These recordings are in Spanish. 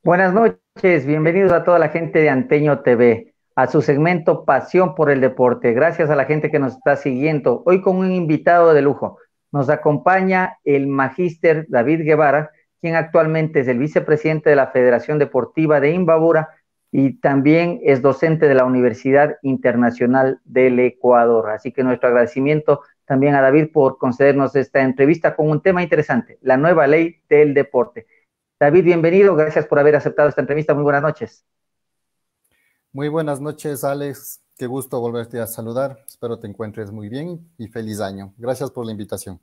Buenas noches, bienvenidos a toda la gente de Anteño TV, a su segmento Pasión por el Deporte. Gracias a la gente que nos está siguiendo. Hoy con un invitado de lujo. Nos acompaña el magíster David Guevara, quien actualmente es el vicepresidente de la Federación Deportiva de Imbabura y también es docente de la Universidad Internacional del Ecuador. Así que nuestro agradecimiento también a David por concedernos esta entrevista con un tema interesante, la nueva ley del deporte. David, bienvenido, gracias por haber aceptado esta entrevista. Muy buenas noches. Muy buenas noches, Alex. Qué gusto volverte a saludar. Espero te encuentres muy bien y feliz año. Gracias por la invitación.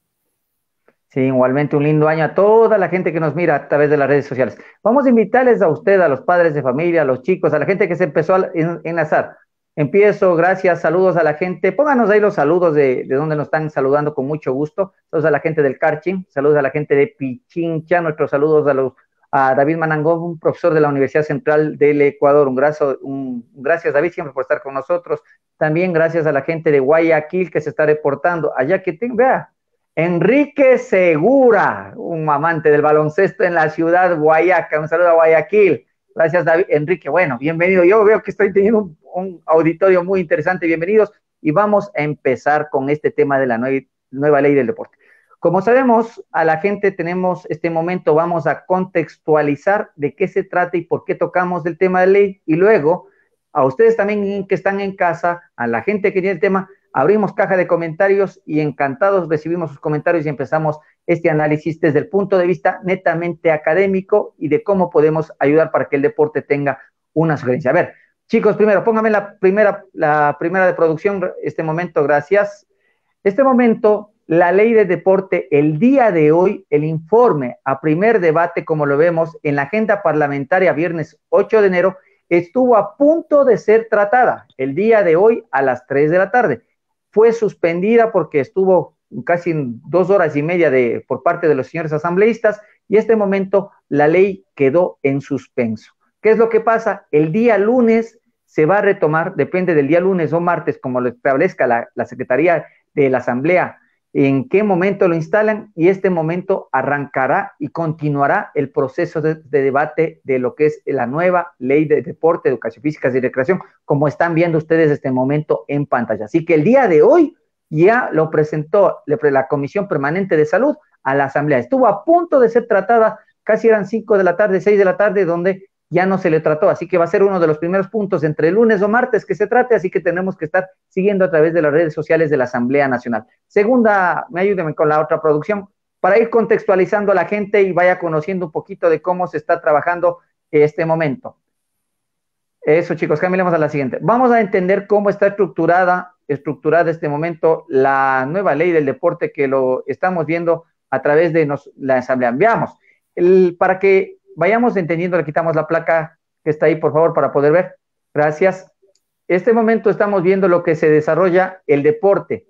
Sí, igualmente un lindo año a toda la gente que nos mira a través de las redes sociales. Vamos a invitarles a usted, a los padres de familia, a los chicos, a la gente que se empezó a enlazar. Empiezo, gracias, saludos a la gente. Pónganos ahí los saludos de donde nos están saludando con mucho gusto. Saludos a la gente del Carchi, saludos a la gente de Pichincha, nuestros saludos a David Manangón, un profesor de la Universidad Central del Ecuador. Gracias, David, siempre por estar con nosotros. También gracias a la gente de Guayaquil que se está reportando. Allá que vea, Enrique Segura, un amante del baloncesto en la ciudad Guayaca. Un saludo a Guayaquil. Gracias, David. Enrique, bueno, bienvenido. Yo veo que estoy teniendo un auditorio muy interesante. Bienvenidos. Y vamos a empezar con este tema de la nueva ley del deporte. Como sabemos, a la gente tenemos este momento, vamos a contextualizar de qué se trata y por qué tocamos el tema de ley. Y luego, a ustedes también que están en casa, a la gente que tiene el tema, abrimos caja de comentarios y encantados recibimos sus comentarios y empezamos este análisis desde el punto de vista netamente académico y de cómo podemos ayudar para que el deporte tenga una sugerencia. A ver, chicos, primero, póngame la primera de producción, este momento, gracias. Este momento, la ley de deporte, el día de hoy, el informe a primer debate, como lo vemos en la agenda parlamentaria, viernes 8 de enero, estuvo a punto de ser tratada el día de hoy a las 3 de la tarde. Fue suspendida porque estuvo casi 2 horas y media por parte de los señores asambleístas y este momento la ley quedó en suspenso. ¿Qué es lo que pasa? El día lunes se va a retomar, depende del día lunes o martes, como lo establezca la Secretaría de la Asamblea, en qué momento lo instalan y este momento arrancará y continuará el proceso de debate de lo que es la nueva ley de deporte, educación física y recreación, como están viendo ustedes este momento en pantalla. Así que el día de hoy ya lo presentó la Comisión Permanente de Salud a la Asamblea. Estuvo a punto de ser tratada, casi eran 5 de la tarde, 6 de la tarde, donde ya no se le trató, así que va a ser uno de los primeros puntos entre lunes o martes que se trate, así que tenemos que estar siguiendo a través de las redes sociales de la Asamblea Nacional. Segunda, ayúdenme con la otra producción, para ir contextualizando a la gente y vaya conociendo un poquito de cómo se está trabajando este momento. Eso, chicos, cambiemos a la siguiente. Vamos a entender cómo está estructurada este momento la nueva ley del deporte que lo estamos viendo a través de la Asamblea. Veamos, para que vayamos entendiendo, le quitamos la placa que está ahí, por favor, para poder ver. Gracias. Este momento estamos viendo lo que se desarrolla el deporte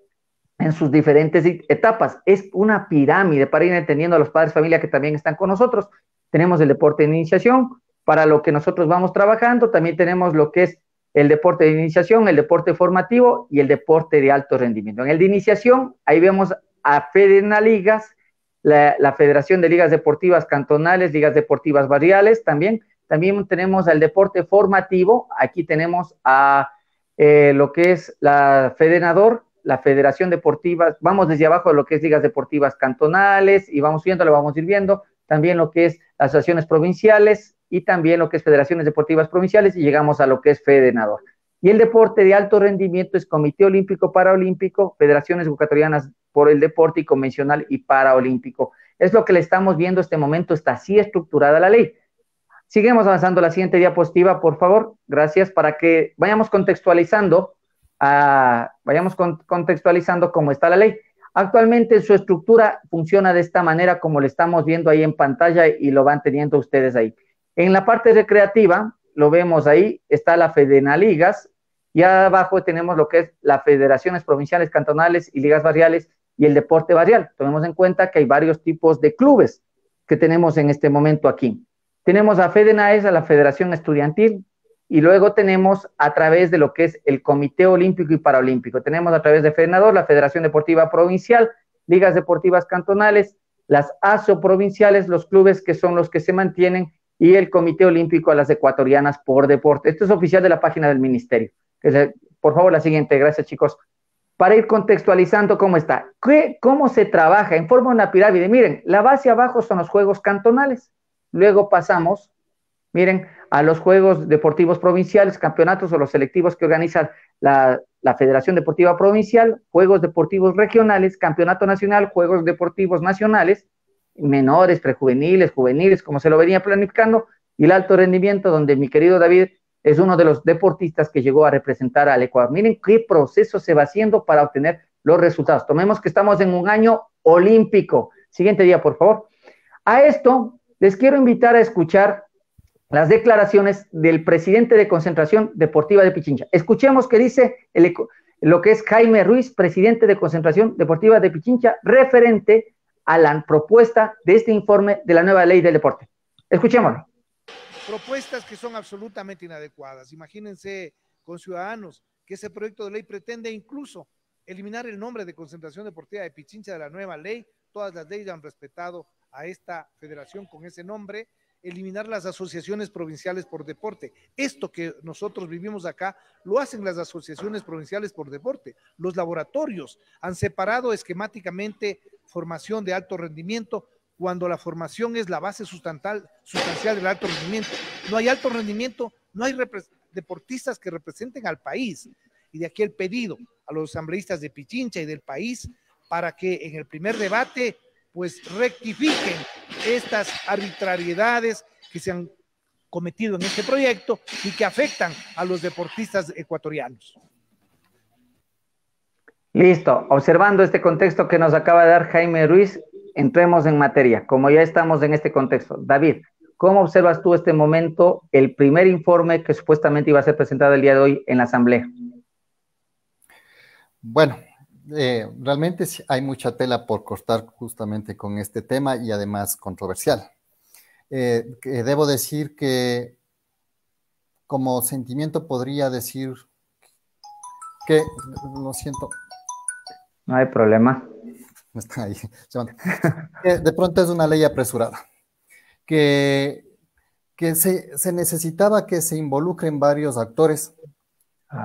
en sus diferentes etapas. Es una pirámide para ir entendiendo a los padres de familia que también están con nosotros. Tenemos el deporte de iniciación, para lo que nosotros vamos trabajando. También tenemos lo que es el deporte de iniciación, el deporte formativo y el deporte de alto rendimiento. En el de iniciación, ahí vemos a Ligas, la Federación de Ligas Deportivas Cantonales, Ligas Deportivas Barriales también. También tenemos al deporte formativo, aquí tenemos a lo que es la Fedenador, la Federación Deportiva, vamos desde abajo de lo que es Ligas Deportivas Cantonales y vamos viendo, lo vamos a ir viendo, también lo que es asociaciones provinciales y también lo que es Federaciones Deportivas Provinciales y llegamos a lo que es Fedenador. Y el deporte de alto rendimiento es Comité Olímpico Paraolímpico, Federaciones Ecuatorianas por el Deporte y Convencional y Paraolímpico. Es lo que le estamos viendo este momento, está así estructurada la ley. Seguimos avanzando la siguiente diapositiva, por favor. Gracias, para que vayamos contextualizando, cómo está la ley. Actualmente su estructura funciona de esta manera como lo estamos viendo ahí en pantalla y lo van teniendo ustedes ahí. En la parte recreativa, lo vemos ahí, está la Fedenaligas, y abajo tenemos lo que es las federaciones provinciales, cantonales y ligas barriales y el deporte barrial. Tomemos en cuenta que hay varios tipos de clubes que tenemos en este momento aquí. Tenemos a FEDENAES, a la Federación Estudiantil, y luego tenemos a través de lo que es el Comité Olímpico y Paraolímpico. Tenemos a través de FEDENADOR, la Federación Deportiva Provincial, ligas deportivas cantonales, las ASO provinciales, los clubes que son los que se mantienen, y el Comité Olímpico a las ecuatorianas por deporte. Esto es oficial de la página del ministerio. Por favor, la siguiente. Gracias, chicos. Para ir contextualizando cómo está. ¿Cómo se trabaja? En forma de una pirámide. Miren, la base abajo son los juegos cantonales. Luego pasamos, miren, a los Juegos Deportivos Provinciales, campeonatos o los selectivos que organiza la Federación Deportiva Provincial, Juegos Deportivos Regionales, Campeonato Nacional, Juegos Deportivos Nacionales, menores, prejuveniles, juveniles, como se lo venía planificando, y el alto rendimiento, donde mi querido David es uno de los deportistas que llegó a representar al Ecuador. Miren qué proceso se va haciendo para obtener los resultados. Tomemos que estamos en un año olímpico. Siguiente día, por favor. A esto les quiero invitar a escuchar las declaraciones del presidente de Concentración Deportiva de Pichincha. Escuchemos qué dice lo que es Jaime Ruiz, presidente de Concentración Deportiva de Pichincha, referente a la propuesta de este informe de la nueva ley del deporte. Escuchémoslo. Propuestas que son absolutamente inadecuadas. Imagínense con ciudadanos que ese proyecto de ley pretende incluso eliminar el nombre de Concentración Deportiva de Pichincha de la nueva ley. Todas las leyes han respetado a esta federación con ese nombre. Eliminar las asociaciones provinciales por deporte. Esto que nosotros vivimos acá, lo hacen las asociaciones provinciales por deporte. Los laboratorios han separado esquemáticamente formación de alto rendimiento, cuando la formación es la base sustancial del alto rendimiento. No hay alto rendimiento, no hay deportistas que representen al país. Y de aquí el pedido a los asambleístas de Pichincha y del país para que en el primer debate pues rectifiquen estas arbitrariedades que se han cometido en este proyecto y que afectan a los deportistas ecuatorianos. Listo. Observando este contexto que nos acaba de dar Jaime Ruiz, entremos en materia. Como ya estamos en este contexto, David, ¿cómo observas tú este momento, el primer informe que supuestamente iba a ser presentado el día de hoy en la Asamblea? Bueno, realmente hay mucha tela por cortar justamente con este tema y además controversial. Debo decir que como sentimiento podría decir que, lo siento. No hay problema. Está ahí. De pronto es una ley apresurada, que se necesitaba que se involucren varios actores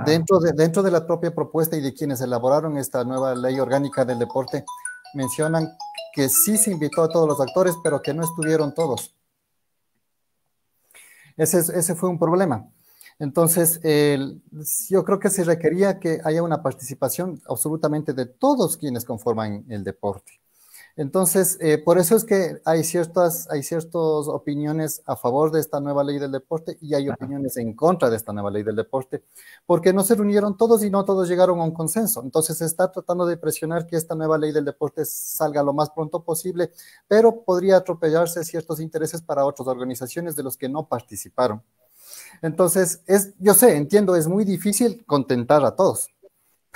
dentro de la propia propuesta, y de quienes elaboraron esta nueva ley orgánica del deporte mencionan que sí se invitó a todos los actores, pero que no estuvieron todos. Ese fue un problema. Entonces, yo creo que se requería que haya una participación absolutamente de todos quienes conforman el deporte. Entonces, por eso es que hay ciertas opiniones a favor de esta nueva ley del deporte y hay opiniones en contra de esta nueva ley del deporte, porque no se reunieron todos y no todos llegaron a un consenso. Entonces, se está tratando de presionar que esta nueva ley del deporte salga lo más pronto posible, pero podría atropellarse ciertos intereses para otras organizaciones de los que no participaron. Entonces, yo sé, entiendo, es muy difícil contentar a todos,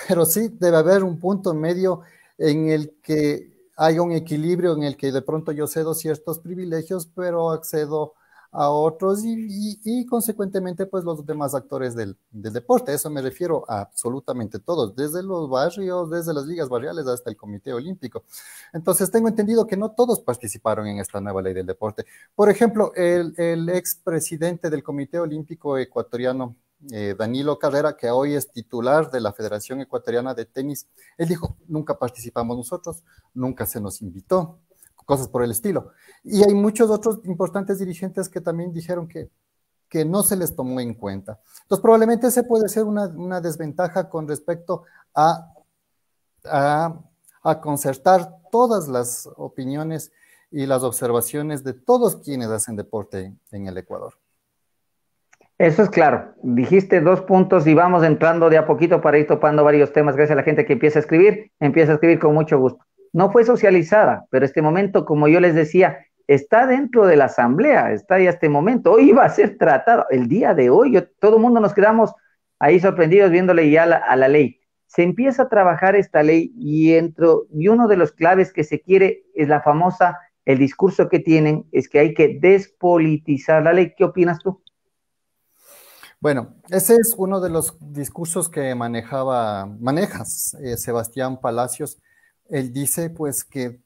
pero sí debe haber un punto medio en el que haya un equilibrio, en el que de pronto yo cedo ciertos privilegios, pero accedo a otros y consecuentemente pues los demás actores del deporte. Eso me refiero a absolutamente todos, desde los barrios, desde las ligas barriales hasta el Comité Olímpico. Entonces tengo entendido que no todos participaron en esta nueva ley del deporte. Por ejemplo, el expresidente del Comité Olímpico ecuatoriano, Danilo Carrera, que hoy es titular de la Federación Ecuatoriana de Tenis, él dijo, nunca participamos nosotros, nunca se nos invitó, cosas por el estilo. Y hay muchos otros importantes dirigentes que también dijeron que no se les tomó en cuenta. Entonces, probablemente ese puede ser una desventaja con respecto a concertar todas las opiniones y las observaciones de todos quienes hacen deporte en el Ecuador. Eso es claro. Dijiste 2 puntos y vamos entrando de a poquito para ir topando varios temas. Gracias a la gente que empieza a escribir con mucho gusto. No fue socializada, pero este momento, como yo les decía, está dentro de la Asamblea, está ya este momento. Hoy iba a ser tratado, el día de hoy, todo el mundo nos quedamos ahí sorprendidos viéndole ya a la ley. Se empieza a trabajar esta ley y uno de los claves que se quiere es el discurso que tienen es que hay que despolitizar la ley. ¿Qué opinas tú? Bueno, ese es uno de los discursos que manejas, Sebastián Palacios. Él dice pues que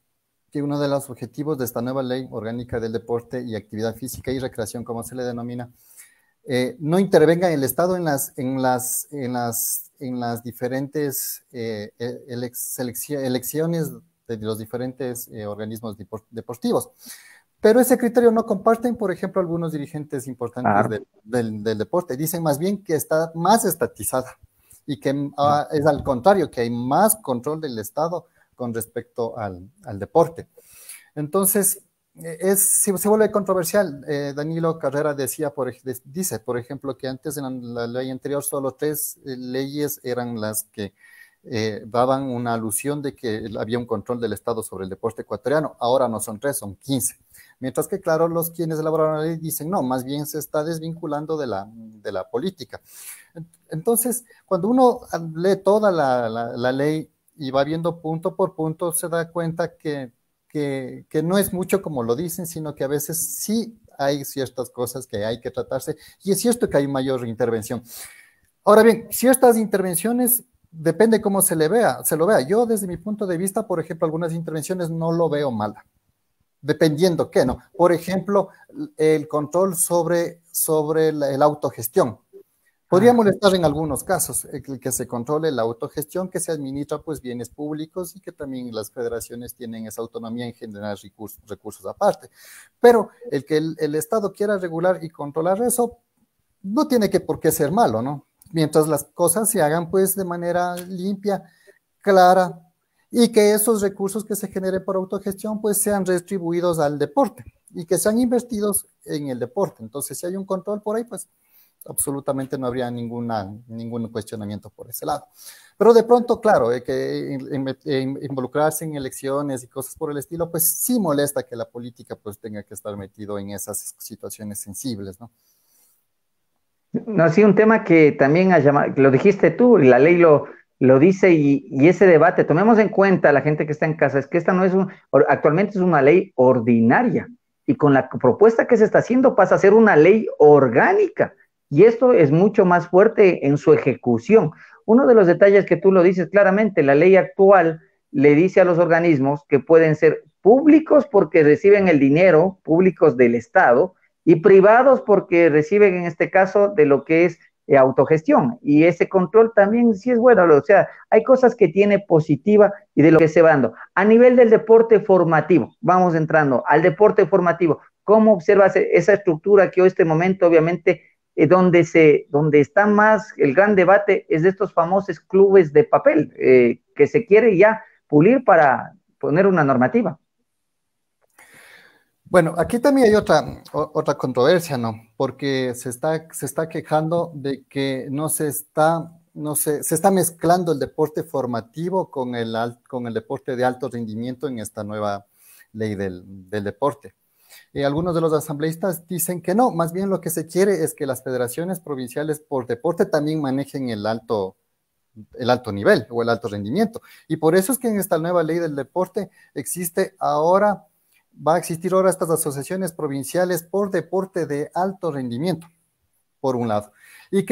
que uno de los objetivos de esta nueva ley orgánica del deporte y actividad física y recreación, como se le denomina, no intervenga el Estado en las diferentes elecciones de los diferentes organismos deportivos. Pero ese criterio no comparten, por ejemplo, algunos dirigentes importantes del deporte. Dicen más bien que está más estatizada y que es al contrario, que hay más control del Estado con respecto al deporte. Entonces, se vuelve controversial. Danilo Carrera dice, por ejemplo, que antes en la ley anterior solo 3 leyes eran las que daban una alusión de que había un control del Estado sobre el deporte ecuatoriano. Ahora no son 3, son 15. Mientras que, claro, los quienes elaboraron la ley dicen, no, más bien se está desvinculando de la política. Entonces, cuando uno lee toda la ley y va viendo punto por punto, se da cuenta que no es mucho como lo dicen, sino que a veces sí hay ciertas cosas que hay que tratarse, y es cierto que hay mayor intervención. Ahora bien, ciertas intervenciones depende cómo se lo vea. Yo, desde mi punto de vista, por ejemplo, algunas intervenciones no lo veo mala, dependiendo qué, ¿no? Por ejemplo, el control sobre la autogestión. Podría molestar en algunos casos el que se controle la autogestión, que se administra pues bienes públicos y que también las federaciones tienen esa autonomía en generar recursos aparte. Pero el que el Estado quiera regular y controlar eso no tiene por qué ser malo, ¿no? Mientras las cosas se hagan pues de manera limpia, clara, y que esos recursos que se generen por autogestión pues sean retribuidos al deporte y que sean invertidos en el deporte. Entonces, si hay un control por ahí, pues absolutamente no habría ningún cuestionamiento por ese lado. Pero de pronto, claro, que involucrarse en elecciones y cosas por el estilo, pues sí molesta que la política pues tenga que estar metido en esas situaciones sensibles, ¿no? No, sí, un tema que también lo dijiste tú, y la ley lo dice, y ese debate, tomemos en cuenta la gente que está en casa, es que esta no es actualmente es una ley ordinaria, y con la propuesta que se está haciendo pasa a ser una ley orgánica, y esto es mucho más fuerte en su ejecución. Uno de los detalles que tú lo dices claramente, la ley actual le dice a los organismos que pueden ser públicos porque reciben el dinero, públicos del Estado, y privados porque reciben en este caso de lo que es autogestión, y ese control también sí es bueno, o sea, hay cosas que tiene positiva y de lo que se va dando. A nivel del deporte formativo, vamos entrando al deporte formativo, ¿cómo observas esa estructura que hoy este momento obviamente donde está más el gran debate es de estos famosos clubes de papel que se quiere ya pulir para poner una normativa? Bueno, aquí también hay otra controversia, ¿no? Porque se está quejando de que se está mezclando el deporte formativo con el deporte de alto rendimiento en esta nueva ley del deporte. Algunos de los asambleístas dicen que no, más bien lo que se quiere es que las federaciones provinciales por deporte también manejen el alto nivel o el alto rendimiento. Y por eso es que en esta nueva ley del deporte va a existir ahora estas asociaciones provinciales por deporte de alto rendimiento, por un lado. Y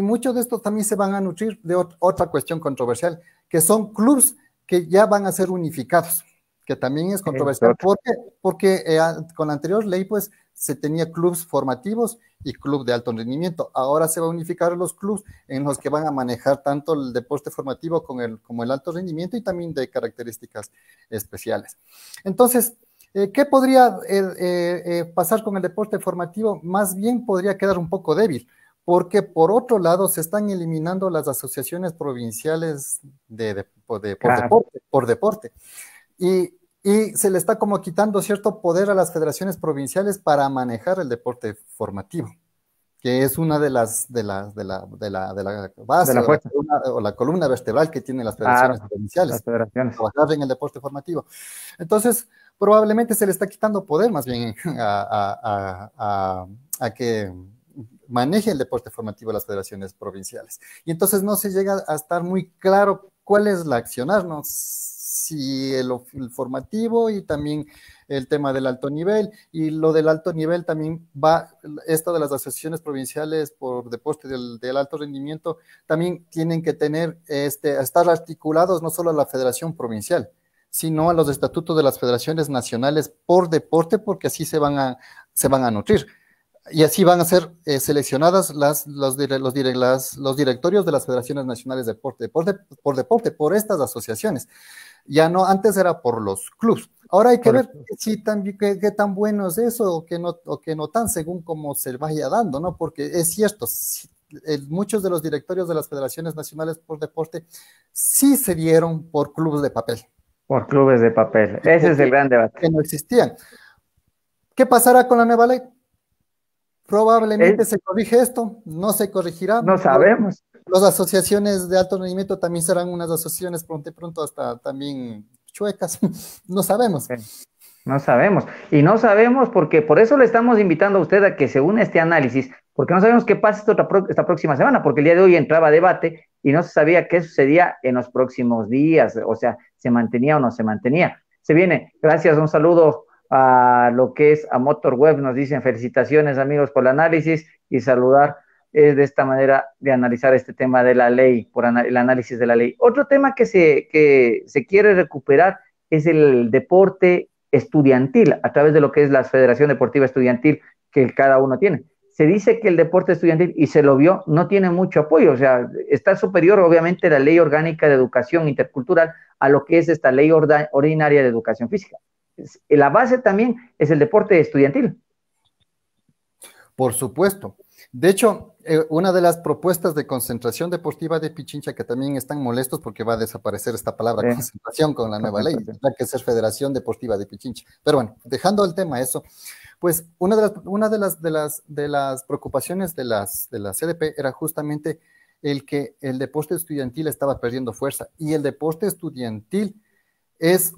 muchos de estos también se van a nutrir de otra cuestión controversial, que son clubes que ya van a ser unificados, que también es controversial, porque con la anterior ley, pues, se tenía clubes formativos y club de alto rendimiento. Ahora se va a unificar los clubes en los que van a manejar tanto el deporte formativo como el alto rendimiento y también de características especiales. Entonces, ¿qué podría pasar con el deporte formativo? Más bien podría quedar un poco débil, porque por otro lado se están eliminando las asociaciones provinciales por deporte. Y se le está como quitando cierto poder a las federaciones provinciales para manejar el deporte formativo, que es una de la base o la columna vertebral que tienen las federaciones provinciales, trabajar en el deporte formativo. Entonces, probablemente se le está quitando poder más bien a que maneje el deporte formativo las federaciones provinciales. Y entonces no se llega a estar muy claro cuál es la accionar, ¿no? Si el formativo y también el tema del alto nivel, y lo del alto nivel también esto de las asociaciones provinciales por deporte del alto rendimiento, también tienen que estar articulados no solo a la federación provincial, sino a los estatutos de las federaciones nacionales por deporte, porque así se van a nutrir. Y así van a ser seleccionadas los directorios de las federaciones nacionales de deporte, por estas asociaciones. Ya no, antes era por los clubes. Ahora hay que ver si qué tan bueno es eso o que no tan, según cómo se vaya dando, ¿no? Porque es cierto, muchos de los directorios de las federaciones nacionales por deporte sí se dieron por clubes de papel. Por clubes de papel. Ese es el gran debate. Que no existían. ¿Qué pasará con la nueva ley? Probablemente se corrige esto, no se corregirá. No sabemos. Las asociaciones de alto rendimiento también serán unas asociaciones pronto hasta también chuecas. No sabemos. No sabemos. Y no sabemos porque por eso le estamos invitando a usted a que se une a este análisis, porque no sabemos qué pasa esta próxima semana, porque el día de hoy entraba a debate y no se sabía qué sucedía en los próximos días, o sea, se mantenía o no se mantenía. Se viene, gracias, un saludo a lo que es a MotorWeb, nos dicen felicitaciones amigos por el análisis y saludar de esta manera de analizar este tema de la ley, por el análisis de la ley. Otro tema que se quiere recuperar es el deporte estudiantil, a través de lo que es la Federación Deportiva Estudiantil que cada uno tiene. Se dice que el deporte estudiantil, y se lo vio, no tiene mucho apoyo, o sea, está superior obviamente la Ley Orgánica de Educación Intercultural a lo que es esta Ley Ordinaria de Educación Física. La base también es el deporte estudiantil. Por supuesto. De hecho, una de las propuestas de concentración deportiva de Pichincha, que también están molestos porque va a desaparecer esta palabra concentración con la nueva ley, tendrá que ser Federación Deportiva de Pichincha. Pero bueno, dejando el tema eso, pues una de las preocupaciones de la CDP era justamente el que el deporte estudiantil estaba perdiendo fuerza, y el deporte estudiantil es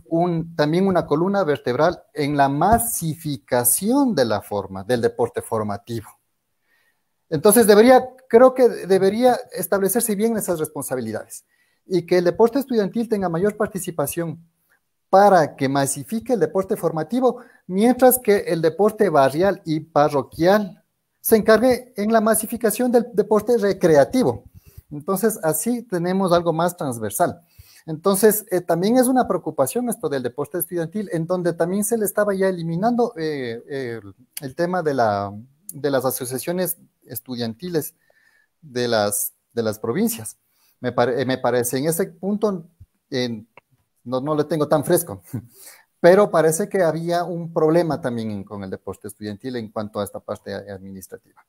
también una columna vertebral en la masificación del deporte formativo. Entonces creo que debería establecerse bien esas responsabilidades y que el deporte estudiantil tenga mayor participación para que masifique el deporte formativo, mientras que el deporte barrial y parroquial se encargue en la masificación del deporte recreativo. Entonces, así tenemos algo más transversal. Entonces, también es una preocupación esto del deporte estudiantil, en donde también se le estaba ya eliminando el tema de las asociaciones estudiantiles de las provincias. Me parece, en ese punto, no lo tengo tan fresco, pero parece que había un problema también con el deporte estudiantil en cuanto a esta parte administrativa.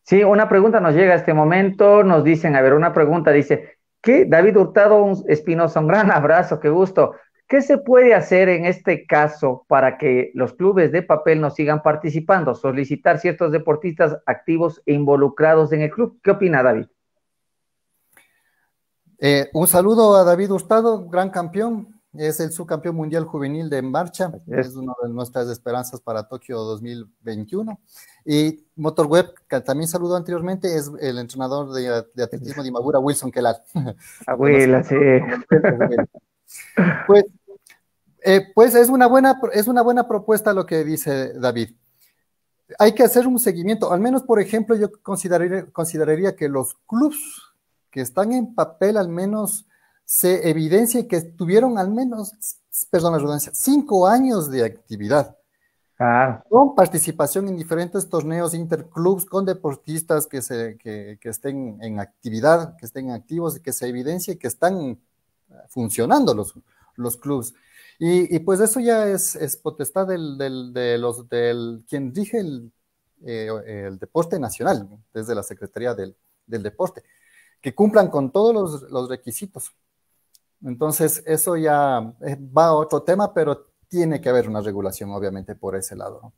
Sí, una pregunta nos llega a este momento, nos dicen, a ver, una pregunta dice, ¿qué? David Hurtado Espinosa, un gran abrazo, qué gusto. ¿Qué se puede hacer en este caso para que los clubes de papel no sigan participando? Solicitar ciertos deportistas activos e involucrados en el club. ¿Qué opina David? Un saludo a David Hurtado, gran campeón. Es el subcampeón mundial juvenil de marcha. Es una de nuestras esperanzas para Tokio 2021. Y MotorWeb, que también saludó anteriormente, es el entrenador de atletismo de Imagura, Wilson Kelal. Abuela, sí. Pues es una buena propuesta lo que dice David. Hay que hacer un seguimiento. Al menos, por ejemplo, yo consideraría que los clubes que están en papel al menos se evidencia que tuvieron al menos, perdón la redundancia, 5 años de actividad. Con participación en diferentes torneos interclubs, con deportistas que estén en actividad, que estén activos y que se evidencie que están funcionando los clubs. Y pues eso ya es potestad del quien rige el deporte nacional, desde la Secretaría del Deporte, que cumplan con todos los requisitos. Entonces, eso ya va a otro tema, pero tiene que haber una regulación, obviamente, por ese lado, ¿no?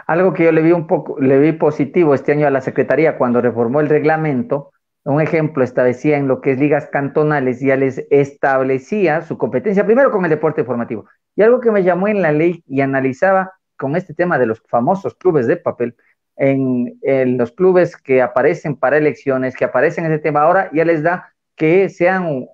Algo que yo le vi positivo este año a la Secretaría cuando reformó el reglamento, un ejemplo, establecía en lo que es ligas cantonales, ya les establecía su competencia, primero con el deporte formativo. Y algo que me llamó en la ley y analizaba con este tema de los famosos clubes de papel, en los clubes que aparecen para elecciones, que aparecen en ese tema, ahora ya les da que sean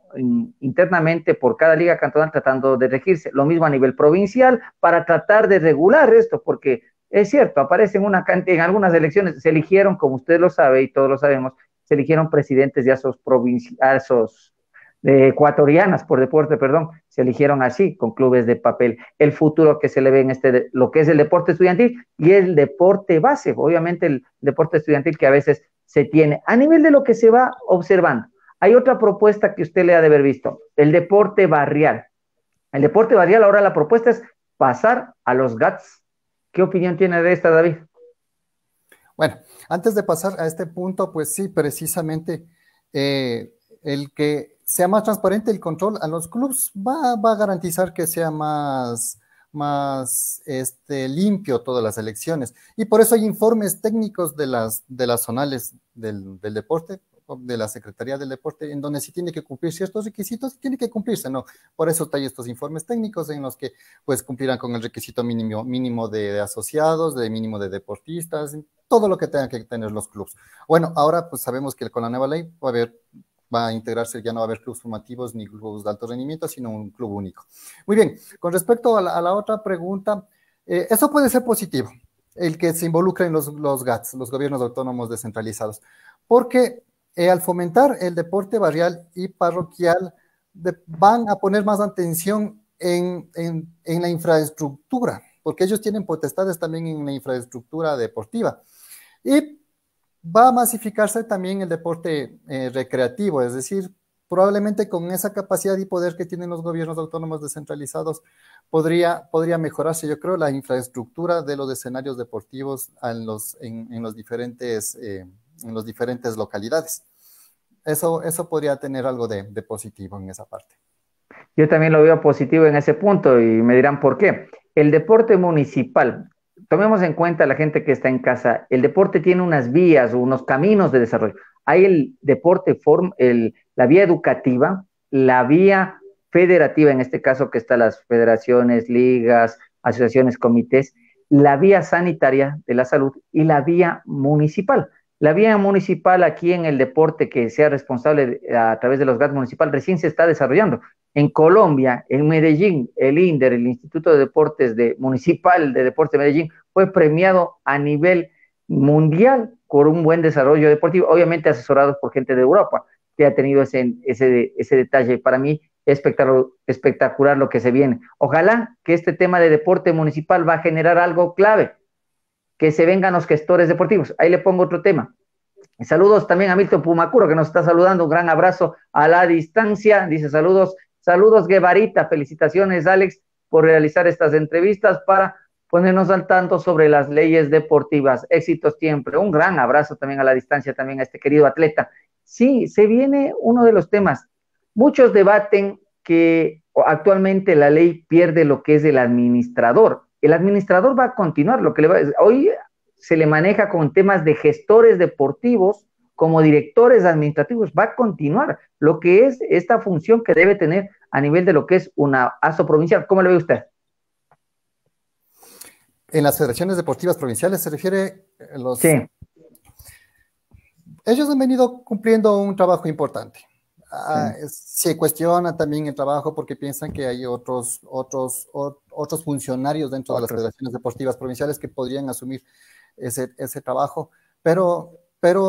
internamente por cada liga cantonal tratando de regirse. Lo mismo a nivel provincial para tratar de regular esto, porque es cierto, aparecen en algunas elecciones, se eligieron, como usted lo sabe y todos lo sabemos, se eligieron presidentes de esos ecuatorianas por deporte, perdón, se eligieron así, con clubes de papel. El futuro que se le ve en lo que es el deporte estudiantil y el deporte base, obviamente el deporte estudiantil que a veces se tiene. A nivel de lo que se va observando, hay otra propuesta que usted le ha de haber visto, el deporte barrial. El deporte barrial, ahora la propuesta es pasar a los GATS. ¿Qué opinión tiene de esta, David? Bueno, antes de pasar a este punto, pues sí, precisamente el que sea más transparente el control a los clubes va a garantizar que sea más limpio todas las elecciones. Y por eso hay informes técnicos de las zonales del deporte, de la Secretaría del Deporte, en donde sí tiene que cumplir ciertos requisitos, tiene que cumplirse, ¿no? Por eso hay estos informes técnicos en los que pues cumplirán con el requisito mínimo de asociados, de mínimo de deportistas, todo lo que tengan que tener los clubes. Bueno, ahora pues sabemos que con la nueva ley va a integrarse, ya no va a haber clubes formativos ni clubes de alto rendimiento, sino un club único. Muy bien, con respecto a la otra pregunta, eso puede ser positivo, el que se involucren los GATS, los gobiernos autónomos descentralizados, porque al fomentar el deporte barrial y parroquial, van a poner más atención en la infraestructura, porque ellos tienen potestades también en la infraestructura deportiva. Y va a masificarse también el deporte recreativo, es decir, probablemente con esa capacidad y poder que tienen los gobiernos autónomos descentralizados, podría mejorarse, yo creo, la infraestructura de los escenarios deportivos en los diferentes localidades. Eso podría tener algo de positivo en esa parte. Yo también lo veo positivo en ese punto y me dirán por qué. El deporte municipal, tomemos en cuenta la gente que está en casa, el deporte tiene unas vías, unos caminos de desarrollo. Hay el deporte, la vía educativa, la vía federativa, en este caso que están las federaciones, ligas, asociaciones, comités, la vía sanitaria de la salud y la vía municipal. La vía municipal aquí en el deporte que sea responsable a través de los GAT municipal recién se está desarrollando. En Colombia, en Medellín, el INDER, el Instituto de Deportes Municipal de Deportes de Medellín, fue premiado a nivel mundial por un buen desarrollo deportivo, obviamente asesorados por gente de Europa, que ha tenido ese detalle. Para mí, espectacular lo que se viene. Ojalá que este tema de deporte municipal va a generar algo clave, que se vengan los gestores deportivos. Ahí le pongo otro tema. Saludos también a Milton Pumacuro, que nos está saludando. Un gran abrazo a la distancia. Dice saludos Guevarita. Felicitaciones, Alex, por realizar estas entrevistas para ponernos al tanto sobre las leyes deportivas. Éxitos siempre. Un gran abrazo también a la distancia, también a este querido atleta. Sí, se viene uno de los temas. Muchos debaten que actualmente la ley pierde lo que es el administrador. El administrador va a continuar, hoy se le maneja con temas de gestores deportivos como directores administrativos, va a continuar lo que es esta función que debe tener a nivel de lo que es una ASO provincial. ¿Cómo lo ve usted? En las federaciones deportivas provinciales se refiere Sí. Ellos han venido cumpliendo un trabajo importante. Sí. Se cuestiona también el trabajo porque piensan que hay otros funcionarios dentro de las federaciones deportivas provinciales que podrían asumir ese trabajo, pero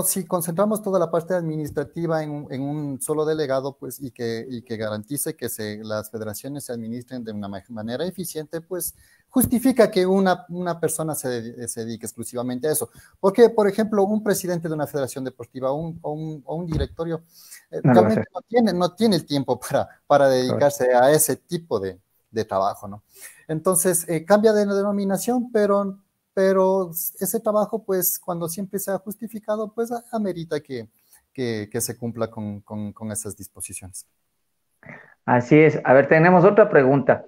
si concentramos toda la parte administrativa en un solo delegado, pues, y que garantice que las federaciones se administren de una manera eficiente, pues justifica que una persona se dedique exclusivamente a eso. Porque, por ejemplo, un presidente de una federación deportiva o un directorio realmente no tiene el tiempo para dedicarse a ese tipo de trabajo, ¿no? Entonces, cambia de denominación, pero ese trabajo, pues, cuando siempre sea justificado, pues, amerita que se cumpla con esas disposiciones. Así es. A ver, tenemos otra pregunta.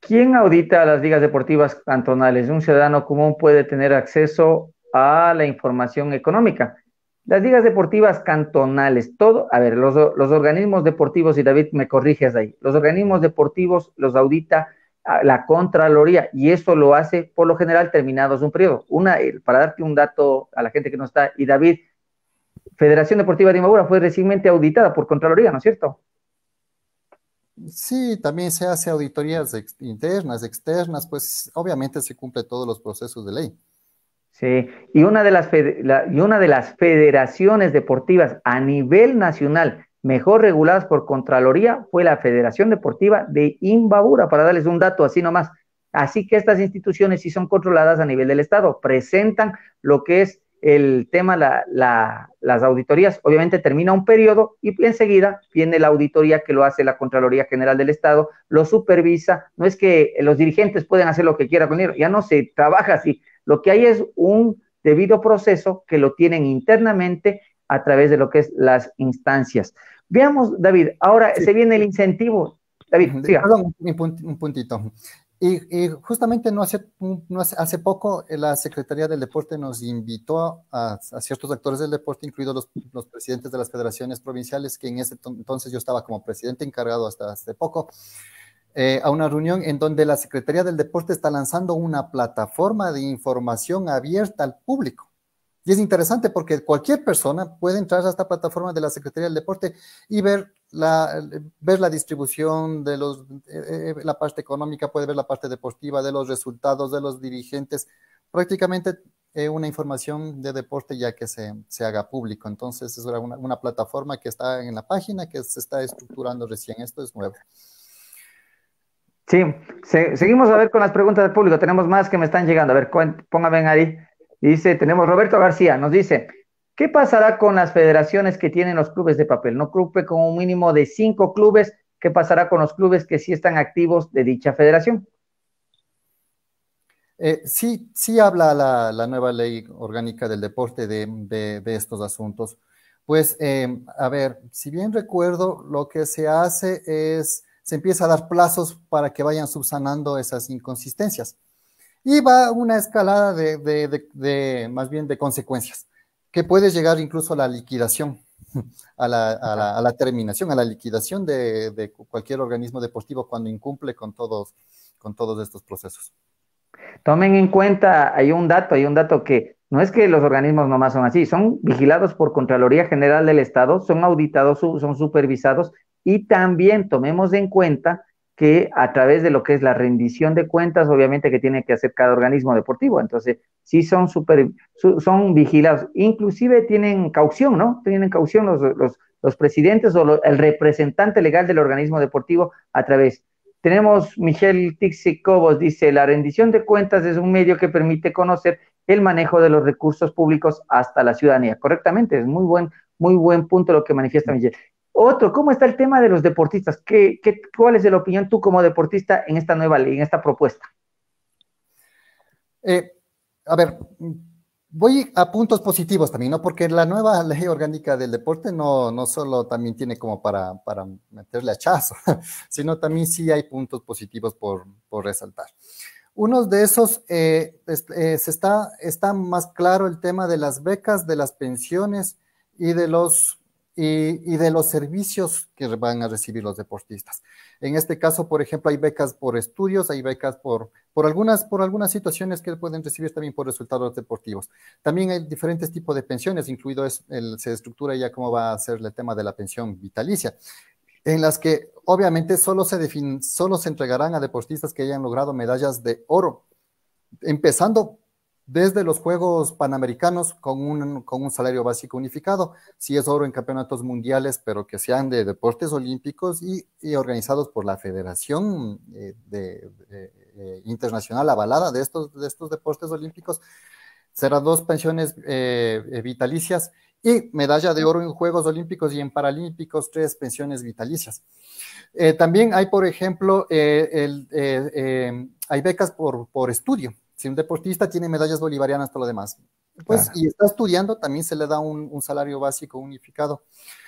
¿Quién audita las ligas deportivas cantonales? Un ciudadano común puede tener acceso a la información económica. Las ligas deportivas cantonales, a ver, los organismos deportivos, y David me corriges ahí, los organismos deportivos los audita la Contraloría y eso lo hace por lo general terminados un periodo. Para darte un dato a la gente que no está, y David, Federación Deportiva de Imbabura fue recientemente auditada por Contraloría, ¿no es cierto? Sí, también se hace auditorías internas, externas, pues obviamente se cumple todos los procesos de ley. Sí, y una de las federaciones deportivas a nivel nacional mejor reguladas por Contraloría fue la Federación Deportiva de Imbabura, para darles un dato así nomás. Así que estas instituciones sí son controladas a nivel del Estado, presentan lo que es el tema, las auditorías. Obviamente termina un periodo y enseguida viene la auditoría que lo hace la Contraloría General del Estado, lo supervisa. No es que los dirigentes pueden hacer lo que quieran con ellos, ya no se trabaja así. Lo que hay es un debido proceso que lo tienen internamente a través de lo que es las instancias. Veamos, David, ahora Sí. se viene el incentivo. David, siga. Perdón, un puntito. Y justamente hace poco la Secretaría del Deporte nos invitó a ciertos actores del deporte, incluidos los presidentes de las federaciones provinciales, que en ese entonces yo estaba como presidente encargado hasta hace poco, a una reunión en donde la Secretaría del Deporte está lanzando una plataforma de información abierta al público. Y es interesante porque cualquier persona puede entrar a esta plataforma de la Secretaría del Deporte y ver la distribución de la parte económica, puede ver la parte deportiva, de los resultados de los dirigentes, prácticamente una información de deporte ya que se haga público. Entonces es una plataforma que está en la página, que se está estructurando recién. Esto es nuevo. Sí, seguimos a ver con las preguntas del público. Tenemos más que me están llegando. A ver, póngame ahí. Dice, tenemos Roberto García, nos dice, ¿qué pasará con las federaciones que tienen los clubes de papel? No cumple con un mínimo de 5 clubes. ¿Qué pasará con los clubes que sí están activos de dicha federación? Sí habla la nueva ley orgánica del deporte de estos asuntos. Pues, a ver, si bien recuerdo, lo que se hace es, se empieza a dar plazos para que vayan subsanando esas inconsistencias. Y va una escalada más bien de consecuencias, que puede llegar incluso a la liquidación, a la terminación, a la liquidación de cualquier organismo deportivo cuando incumple con todos estos procesos. Tomen en cuenta, hay un dato que no es que los organismos nomás son así, son vigilados por Contraloría General del Estado, son auditados, son supervisados y también tomemos en cuenta que a través de lo que es la rendición de cuentas, obviamente que tiene que hacer cada organismo deportivo, entonces sí son vigilados, inclusive tienen caución, ¿no? Tienen caución los presidentes o el representante legal del organismo deportivo a través. Tenemos Michelle Tixi Cobos, dice, la rendición de cuentas es un medio que permite conocer el manejo de los recursos públicos hasta la ciudadanía. Correctamente, es muy buen punto lo que manifiesta Michelle. Otro, ¿cómo está el tema de los deportistas? ¿Cuál es la opinión tú como deportista en esta nueva ley, en esta propuesta? A ver, voy a puntos positivos también, ¿no? Porque la nueva ley orgánica del deporte no solo también tiene como para meterle hachazo, sino también sí hay puntos positivos por resaltar. Uno de esos, está más claro el tema de las becas, de las pensiones y de los servicios que van a recibir los deportistas. En este caso, por ejemplo, hay becas por estudios, hay becas por algunas situaciones que pueden recibir también por resultados deportivos. También hay diferentes tipos de pensiones, incluido se estructura ya cómo va a ser el tema de la pensión vitalicia, en las que obviamente solo se entregarán a deportistas que hayan logrado medallas de oro, empezando desde los Juegos Panamericanos con un salario básico unificado, si es oro en campeonatos mundiales, pero que sean de deportes olímpicos y organizados por la Federación Internacional avalada de estos deportes olímpicos, serán 2 pensiones vitalicias y medalla de oro en Juegos Olímpicos y en Paralímpicos, 3 pensiones vitalicias. También hay, por ejemplo, hay becas por estudio. Si un deportista tiene medallas bolivarianas, todo lo demás, pues, claro, y está estudiando, también se le da un salario básico unificado.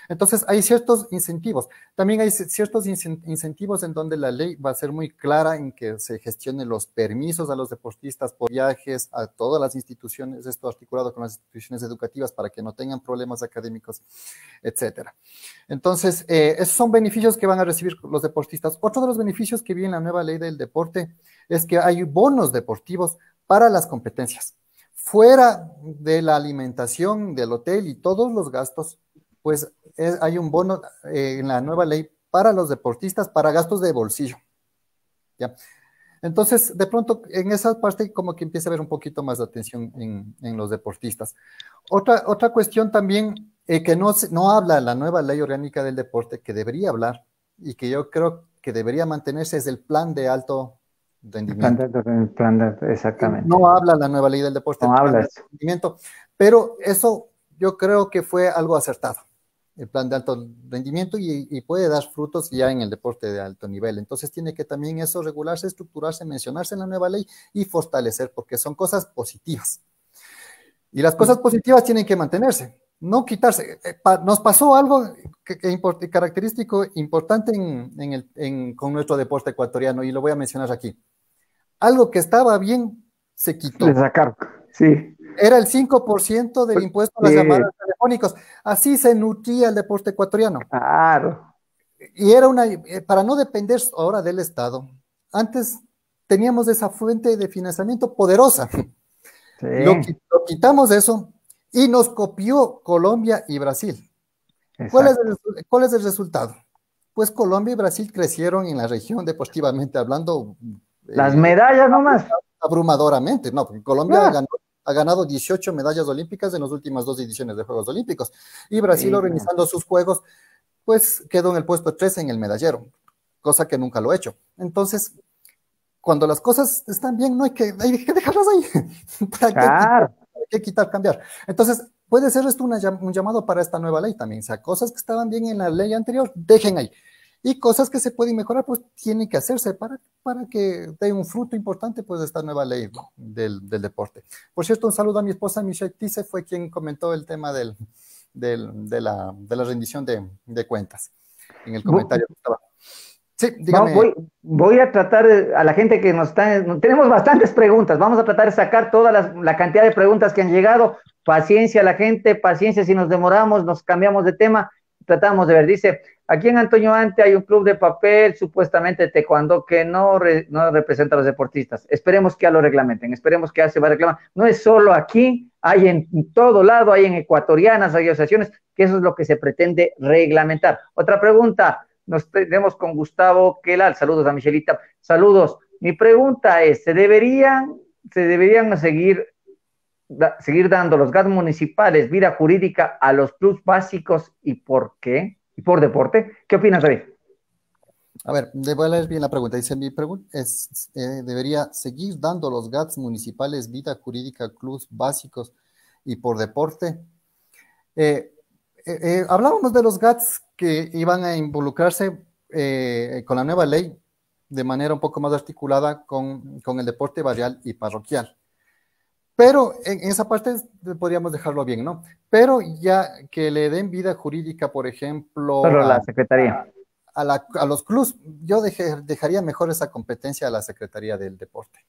Entonces, hay ciertos incentivos. También hay ciertos incentivos en donde la ley va a ser muy clara en que se gestionen los permisos a los deportistas por viajes a todas las instituciones, esto articulado con las instituciones educativas para que no tengan problemas académicos, etcétera. Entonces, esos son beneficios que van a recibir los deportistas. Otro de los beneficios que viene en la nueva ley del deporte es que hay bonos deportivos para las competencias. Fuera de la alimentación, del hotel y todos los gastos, pues hay un bono en la nueva ley para los deportistas para gastos de bolsillo. ¿Ya? Entonces, de pronto, en esa parte como que empieza a haber un poquito más de atención en los deportistas. Otra cuestión también que no habla la nueva ley orgánica del deporte, que debería hablar y que yo creo que debería mantenerse, es el plan de alto rendimiento. Exactamente. No habla la nueva ley del deporte, No el plan de hablas. alto rendimiento, pero eso yo creo que fue algo acertado, el plan de alto rendimiento, y puede dar frutos ya en el deporte de alto nivel. Entonces tiene que también eso regularse, estructurarse, mencionarse en la nueva ley y fortalecer, porque son cosas positivas. Y las cosas positivas tienen que mantenerse, no quitarse. Nos pasó algo característico importante con nuestro deporte ecuatoriano, y lo voy a mencionar aquí. Algo que estaba bien se Le quitó. sacaron. Sí. Era el 5% del impuesto a las llamadas telefónicas. Así se nutría el deporte ecuatoriano. Claro. Y era para no depender ahora del Estado. Antes teníamos esa fuente de financiamiento poderosa. Sí. Lo quitamos eso y nos copió Colombia y Brasil. Exacto. ¿Cuál es el resultado? Pues Colombia y Brasil crecieron en la región deportivamente hablando Las eh, medallas nomás. abrumadoramente, ¿no? Porque Colombia Ah, ha ganado 18 medallas olímpicas en las últimas 2 ediciones de Juegos Olímpicos, y Brasil, sí. organizando sus Juegos, pues quedó en el puesto 3 en el medallero, cosa que nunca lo he hecho. Entonces, cuando las cosas están bien, no hay que dejarlas ahí. Claro. ¿Para qué quitar, cambiar? Entonces, puede ser esto un llamado para esta nueva ley también. O sea, cosas que estaban bien en la ley anterior, dejen ahí. Y cosas que se pueden mejorar, pues tienen que hacerse para que dé un fruto importante, pues, de esta nueva ley, ¿no? del deporte. Por cierto, un saludo a mi esposa Michelle Tice, fue quien comentó el tema de la rendición de cuentas en el Bu- comentario que estaba. Sí, Vamos, dígame. voy a tratar a la gente que nos está, tenemos bastantes preguntas, vamos a tratar de sacar toda la cantidad de preguntas que han llegado. Paciencia a la gente, paciencia si nos demoramos, nos cambiamos de tema, tratamos de ver. Dice, aquí en Antonio Ante hay un club de papel, supuestamente taekwondo, que no representa a los deportistas. Esperemos que ya lo reglamenten, esperemos que ya se va a reclamar. No es solo aquí, hay en todo lado, hay en ecuatorianas, hay asociaciones, que eso es lo que se pretende reglamentar. Otra pregunta. Nos tenemos con Gustavo Quelal. Saludos a Michelita. Saludos. Mi pregunta es, ¿se deberían seguir dando los GAT municipales vida jurídica a los clubes básicos y por qué? ¿Y por deporte? ¿Qué opinas, David? A ver, le voy a leer bien la pregunta. Dice, mi pregunta es, ¿debería seguir dando los GATS municipales vida jurídica a clubes básicos y por deporte? Hablábamos de los GATS que iban a involucrarse con la nueva ley de manera un poco más articulada con el deporte barrial y parroquial. Pero en esa parte podríamos dejarlo bien, ¿no? Pero ya que le den vida jurídica, por ejemplo, Solo la Secretaría. a los clubs, yo dejaría mejor esa competencia a la Secretaría del Deporte.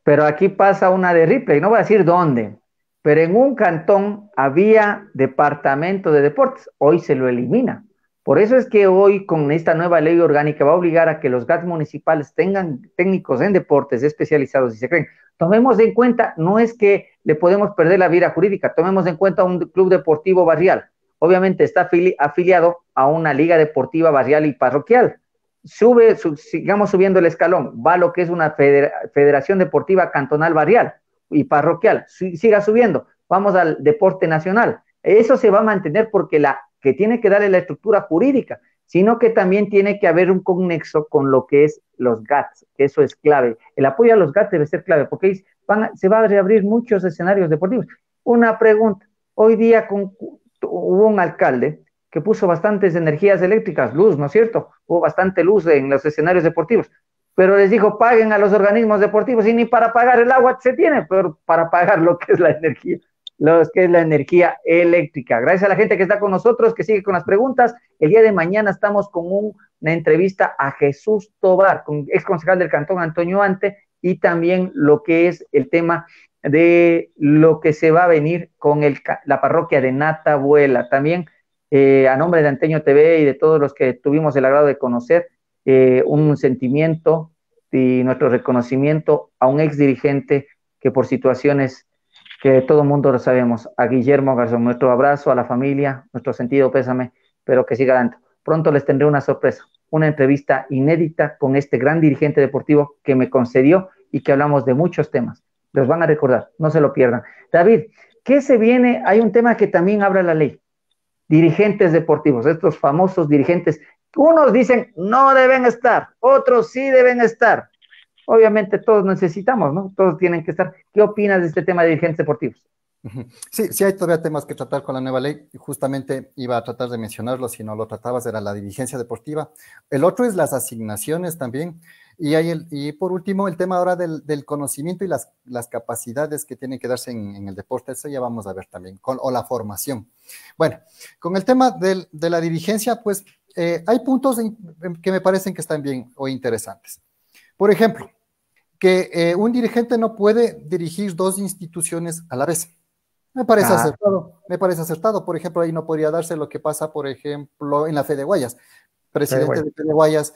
Pero aquí pasa una de Ripley, no voy a decir dónde, pero en un cantón había departamento de deportes, hoy se lo elimina. Por eso es que hoy con esta nueva ley orgánica va a obligar a que los GATs municipales tengan técnicos en deportes especializados y se creen. Tomemos en cuenta, no es que le podemos perder la vida jurídica, tomemos en cuenta un club deportivo barrial. Obviamente está afiliado a una liga deportiva barrial y parroquial, sigamos subiendo el escalón, va lo que es una federación deportiva cantonal barrial y parroquial, siga subiendo, vamos al deporte nacional. Eso se va a mantener porque que tiene que darle la estructura jurídica, sino que también tiene que haber un conexo con lo que es los GATS, que eso es clave. El apoyo a los GATS debe ser clave, porque se va a reabrir muchos escenarios deportivos. Una pregunta, hoy día hubo un alcalde que puso bastantes energías eléctricas, luz, ¿no es cierto? Hubo bastante luz en los escenarios deportivos, pero les dijo, paguen a los organismos deportivos, y ni para pagar el agua se tiene, pero para pagar lo que es la energía, lo que es la energía eléctrica. Gracias a la gente que está con nosotros, que sigue con las preguntas. El día de mañana estamos con una entrevista a Jesús Tobar, ex concejal del Cantón Antonio Ante, y también lo que es el tema de lo que se va a venir con la parroquia de Natabuela. También a nombre de Anteño TV y de todos los que tuvimos el agrado de conocer, un sentimiento y nuestro reconocimiento a un ex dirigente que por situaciones que todo el mundo lo sabemos, a Guillermo Garzón, nuestro abrazo a la familia, nuestro sentido pésame, pero que siga dando. Pronto les tendré una sorpresa. una entrevista inédita con este gran dirigente deportivo que me concedió y que hablamos de muchos temas. Los van a recordar, no se lo pierdan. David, ¿qué se viene? Hay un tema que también habla la ley. Dirigentes deportivos, estos famosos dirigentes, unos dicen no deben estar, otros sí deben estar. Obviamente todos necesitamos, ¿no? Todos tienen que estar. ¿Qué opinas de este tema de dirigentes deportivos? Sí, sí hay todavía temas que tratar con la nueva ley, y justamente iba a tratar de mencionarlo, si no lo tratabas era la dirigencia deportiva. El otro es las asignaciones también, y por último el tema ahora del conocimiento y las capacidades que tienen que darse en el deporte, eso ya vamos a ver también, o la formación. Bueno, con el tema de la dirigencia, pues hay puntos que me parecen que están bien o interesantes. Por ejemplo, que un dirigente no puede dirigir dos instituciones a la vez. Me parece acertado, me parece acertado. Por ejemplo, ahí no podría darse lo que pasa, por ejemplo, en la Fede Guayas. Presidente de Fede Guayas,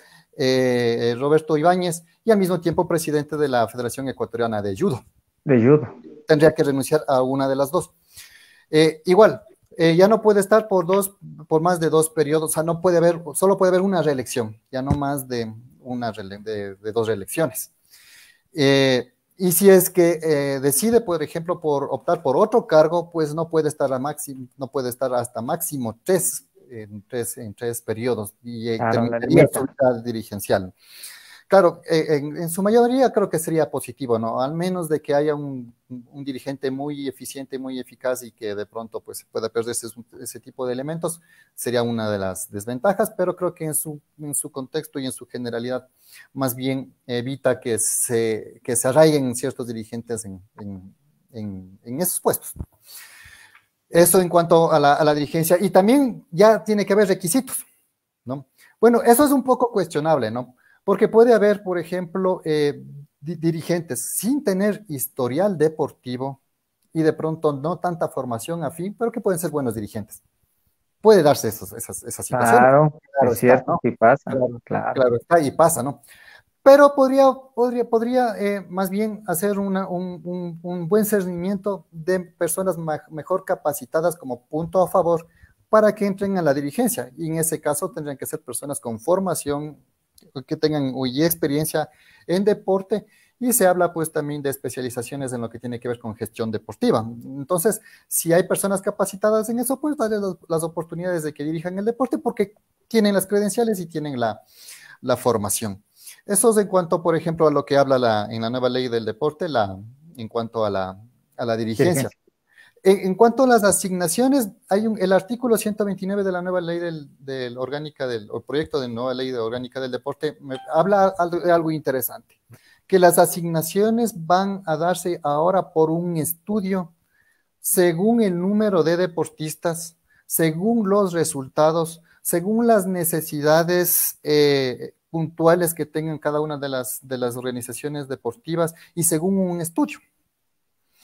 Roberto Ibáñez, y al mismo tiempo presidente de la Federación Ecuatoriana de Judo. De judo. Tendría que renunciar a una de las dos. Igual, ya no puede estar por más de 2 periodos, o sea, no puede haber, solo puede haber una reelección, ya no más de 2 reelecciones. Y si es que decide, por ejemplo, por optar por otro cargo, pues no puede estar hasta máximo 3 en tres periodos y terminaría su vida dirigencial. Claro, en su mayoría creo que sería positivo, ¿no? Al menos de que haya un dirigente muy eficiente, muy eficaz y que de pronto pues pueda perderse ese tipo de elementos, sería una de las desventajas, pero creo que en su contexto y en su generalidad más bien evita que se arraiguen ciertos dirigentes en esos puestos. Eso en cuanto a la dirigencia. Y también ya tiene que haber requisitos, ¿no? Bueno, eso es un poco cuestionable, ¿no? Porque puede haber, por ejemplo, dirigentes sin tener historial deportivo y de pronto no tanta formación afín, pero que pueden ser buenos dirigentes. Puede darse esas situaciones. Claro, es cierto, ¿no? Sí pasa. Claro está y pasa, ¿no? Pero podría más bien hacer un buen cernimiento de personas mejor capacitadas como punto a favor para que entren a la dirigencia. Y en ese caso tendrían que ser personas con formación, que tengan experiencia en deporte, y se habla pues también de especializaciones en lo que tiene que ver con gestión deportiva. Entonces, si hay personas capacitadas en eso, pues darles las oportunidades de que dirijan el deporte porque tienen las credenciales y tienen la formación. Eso es en cuanto, por ejemplo, a lo que habla en la nueva ley del deporte, en cuanto a la dirigencia. En cuanto a las asignaciones, hay el artículo 129 de la nueva ley o proyecto de nueva ley orgánica del deporte, habla de algo interesante, que las asignaciones van a darse ahora por un estudio según el número de deportistas, según los resultados, según las necesidades puntuales que tengan cada una de las organizaciones deportivas y según un estudio.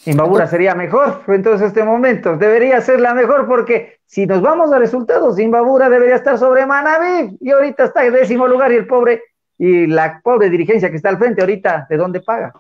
Imbabura sería mejor, entonces este momento debería ser la mejor, porque si nos vamos a resultados, Imbabura debería estar sobre Manaví y ahorita está en 10º lugar y la pobre dirigencia que está al frente ahorita, ¿de dónde paga?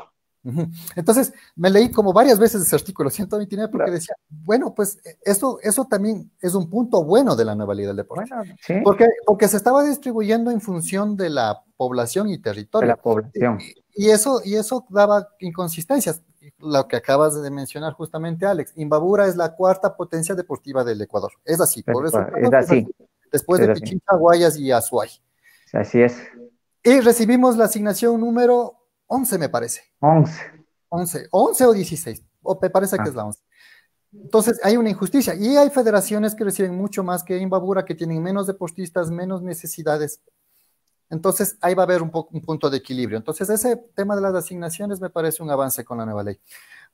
Entonces me leí como varias veces ese artículo 129 porque decía, bueno, pues eso también es un punto bueno de la nueva ley del deporte, bueno, ¿sí? porque se estaba distribuyendo en función de la población y territorio. De la población. Y eso daba inconsistencias. Lo que acabas de mencionar justamente, Alex, Imbabura es la 4ª potencia deportiva del Ecuador. Es así, por eso es así. Después de Pichincha, Guayas y Azuay. Así es. Y recibimos la asignación número 11, me parece. 11 o 16, o me parece que es la 11. Entonces hay una injusticia y hay federaciones que reciben mucho más que Imbabura, que tienen menos deportistas, menos necesidades. Entonces ahí va a haber un punto de equilibrio. Entonces ese tema de las asignaciones me parece un avance con la nueva ley.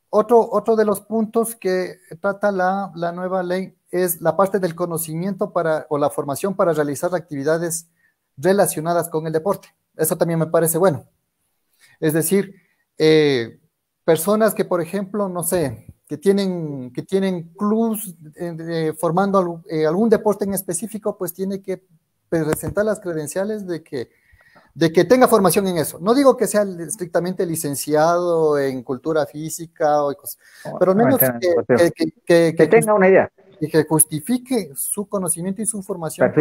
Otro de los puntos que trata la nueva ley es la parte del conocimiento o la formación para realizar actividades relacionadas con el deporte. Eso también me parece bueno. Es decir, personas que, por ejemplo, no sé, que tienen clubs formando algún deporte en específico, pues tiene que presentar las credenciales de que tenga formación en eso. No digo que sea estrictamente licenciado en cultura física, pero al menos que tenga una idea. Y que justifique su conocimiento y su formación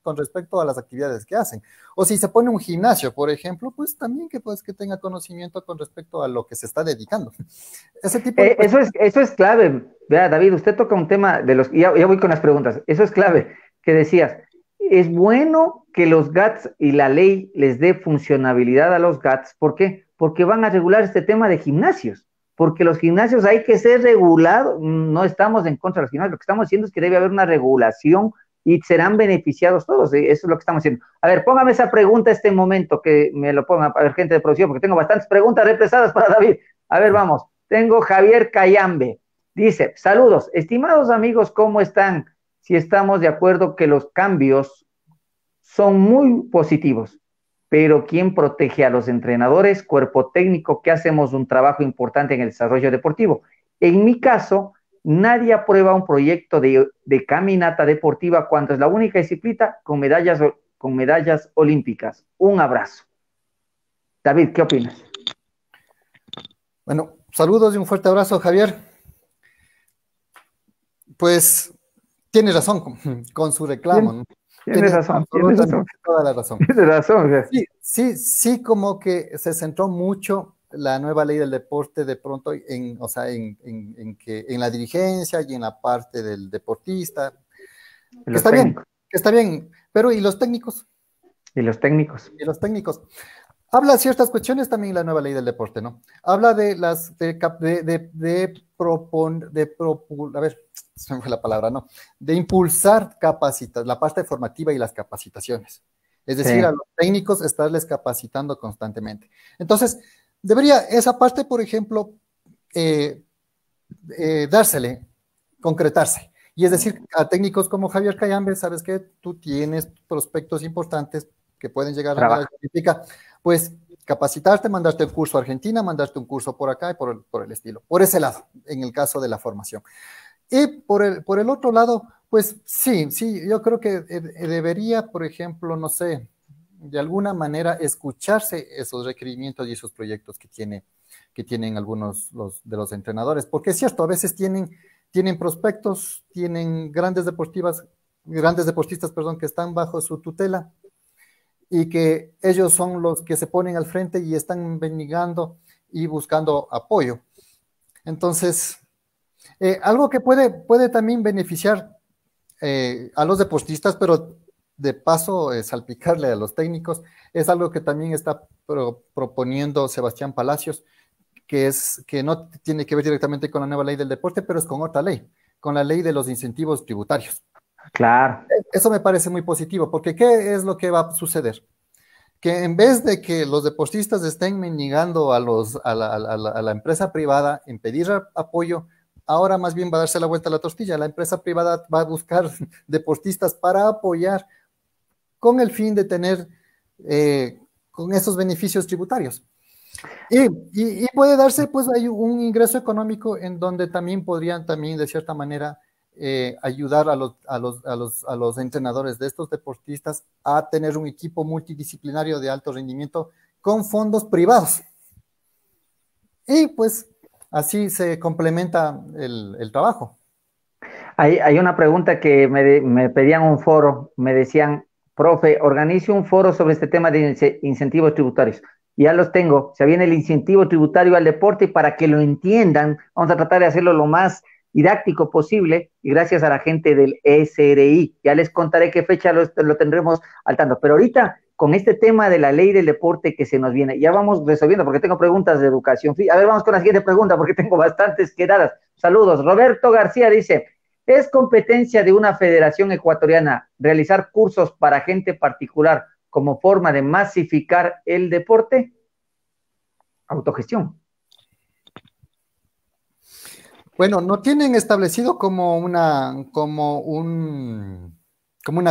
con respecto a las actividades que hacen. O si se pone un gimnasio, por ejemplo, pues también que, pues, que tenga conocimiento con respecto a lo que se está dedicando. Ese tipo de Eso es clave. Vea, David, usted toca un tema de los, ya voy con las preguntas. Eso es clave, que decías, es bueno que los GATS y la ley les dé funcionabilidad a los GATS. ¿Por qué? Porque van a regular este tema de gimnasios. Porque los gimnasios hay que ser regulados. No estamos en contra de los gimnasios. Lo que estamos diciendo es que debe haber una regulación y serán beneficiados todos. Eso es lo que estamos haciendo. A ver, póngame esa pregunta este momento, que me lo ponga, a ver, gente de producción, porque tengo bastantes preguntas represadas para David. A ver, vamos. Tengo Javier Cayambe. Dice, saludos, estimados amigos, ¿cómo están? Si estamos de acuerdo que los cambios son muy positivos, pero ¿quién protege a los entrenadores, cuerpo técnico, que hacemos un trabajo importante en el desarrollo deportivo? En mi caso, nadie aprueba un proyecto de caminata deportiva cuando es la única disciplina con medallas olímpicas. Un abrazo. David, ¿qué opinas? Bueno, saludos y un fuerte abrazo, Javier. Pues tiene razón con su reclamo, ¿no? Tienes razón, tienes razón. Toda la razón. Tienes razón. Sí, como que se centró mucho la nueva ley del deporte de pronto o sea, en la dirigencia y en la parte del deportista. Que está bien, pero ¿y los técnicos? Y los técnicos. Y los técnicos. Habla ciertas cuestiones también la nueva ley del deporte, ¿no? Habla de las, a ver, se me fue la palabra, ¿no? De impulsar la parte formativa y las capacitaciones. Es decir, sí, a los técnicos estarles capacitando constantemente. Entonces, debería esa parte, por ejemplo, dársele, concretarse. Y es decir, a técnicos como Javier Cayambe, sabes que tú tienes prospectos importantes que pueden llegar a la política, pues capacitarte, mandarte un curso a Argentina, mandarte un curso por acá y por el estilo. Por ese lado, en el caso de la formación. Y por el otro lado, pues sí, yo creo que debería, por ejemplo, no sé, de alguna manera escucharse esos requerimientos y esos proyectos que tienen algunos de los entrenadores, porque es cierto, a veces tienen prospectos, tienen grandes deportistas, que están bajo su tutela y que ellos son los que se ponen al frente y están bendigando y buscando apoyo. Entonces, algo que puede también beneficiar a los deportistas, pero de paso salpicarle a los técnicos, es algo que también está proponiendo Sebastián Palacios, que no tiene que ver directamente con la nueva ley del deporte, pero es con otra ley, con la ley de los incentivos tributarios. Claro. Eso me parece muy positivo, porque ¿qué es lo que va a suceder? Que en vez de que los deportistas estén mendigando a la empresa privada en pedir apoyo, ahora más bien va a darse la vuelta a la tortilla. La empresa privada va a buscar deportistas para apoyar con el fin de tener con esos beneficios tributarios. Y puede darse, pues, hay un ingreso económico en donde también podrían también, de cierta manera, ayudar a los entrenadores de estos deportistas a tener un equipo multidisciplinario de alto rendimiento con fondos privados. Y pues así se complementa el trabajo. Hay una pregunta que me pedían un foro, me decían, profe, organice un foro sobre este tema de incentivos tributarios. Ya los tengo, se viene el incentivo tributario al deporte y para que lo entiendan, vamos a tratar de hacerlo lo más didáctico posible y gracias a la gente del SRI. Ya les contaré qué fecha lo tendremos al tanto. Pero ahorita, con este tema de la ley del deporte que se nos viene, ya vamos resolviendo porque tengo preguntas de educación. A ver, vamos con la siguiente pregunta porque tengo bastantes quedadas. Saludos. Roberto García dice, ¿es competencia de una federación ecuatoriana realizar cursos para gente particular como forma de masificar el deporte? Autogestión. Bueno, no tienen establecido como una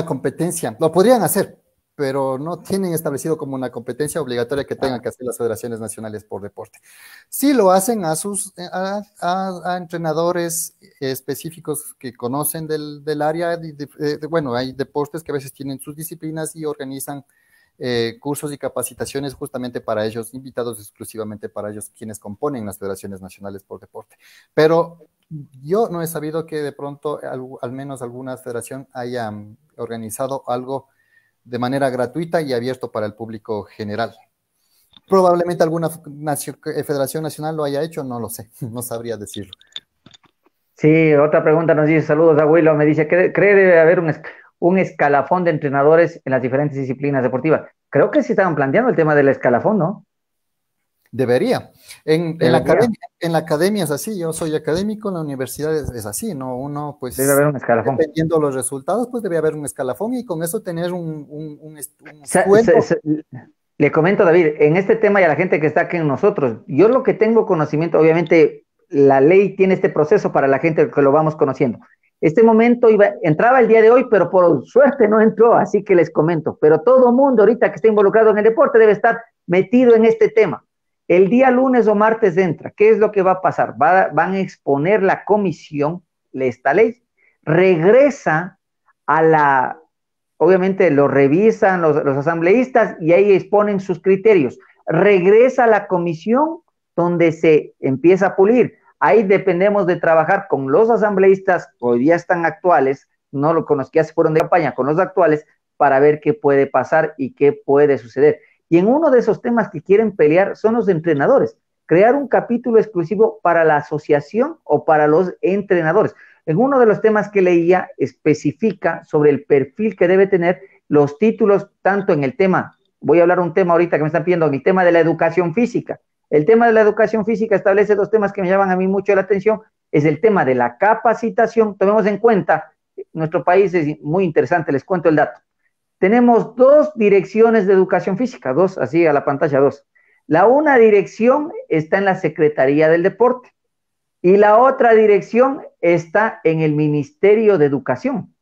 competencia. Lo podrían hacer, pero no tienen establecido como una competencia obligatoria que tengan que hacer las federaciones nacionales por deporte. Sí lo hacen a entrenadores específicos que conocen del área. Bueno, hay deportes que a veces tienen sus disciplinas y organizan cursos y capacitaciones justamente para ellos, invitados exclusivamente para ellos, quienes componen las federaciones nacionales por deporte. Pero yo no he sabido que de pronto al menos alguna federación haya organizado algo de manera gratuita y abierto para el público general. Probablemente alguna federación nacional lo haya hecho, no lo sé, no sabría decirlo. Sí, otra pregunta nos dice, saludos a Willow, me dice, ¿cree debe haber un escalafón de entrenadores en las diferentes disciplinas deportivas? Creo que sí estaban planteando el tema del escalafón, ¿no? Debería. En Debería. la academia es así, yo soy académico, en la universidad es así, ¿no? Uno, Debe pues, haber un escalafón. dependiendo de los resultados, pues debe haber un escalafón y con eso tener un Sa- sa- sueldo. sa- Le comento, David, en este tema y a la gente que está aquí en nosotros, yo lo que tengo conocimiento, obviamente la ley tiene este proceso para la gente que lo vamos conociendo. Este momento entraba el día de hoy, pero por suerte no entró, así que les comento. Pero todo mundo ahorita que está involucrado en el deporte debe estar metido en este tema. El día lunes o martes entra. ¿Qué es lo que va a pasar? Van a exponer la comisión, esta ley, regresa a la, obviamente lo revisan los asambleístas y ahí exponen sus criterios. Regresa a la comisión donde se empieza a pulir. Ahí dependemos de trabajar con los asambleístas, hoy día están actuales, no con los que ya se fueron de campaña, con los actuales, para ver qué puede pasar y qué puede suceder. Y en uno de esos temas que quieren pelear son los entrenadores. Crear un capítulo exclusivo para la asociación o para los entrenadores. En uno de los temas que leía especifica sobre el perfil que debe tener los títulos, tanto en el tema, voy a hablar un tema ahorita que me están pidiendo, en el tema de la educación física. El tema de la educación física establece dos temas que me llaman a mí mucho la atención, es el tema de la capacitación. Tomemos en cuenta, nuestro país es muy interesante, les cuento el dato. Tenemos dos direcciones de educación física, dos, así a la pantalla, dos. La una dirección está en la Secretaría del Deporte y la otra dirección está en el Ministerio de Educación.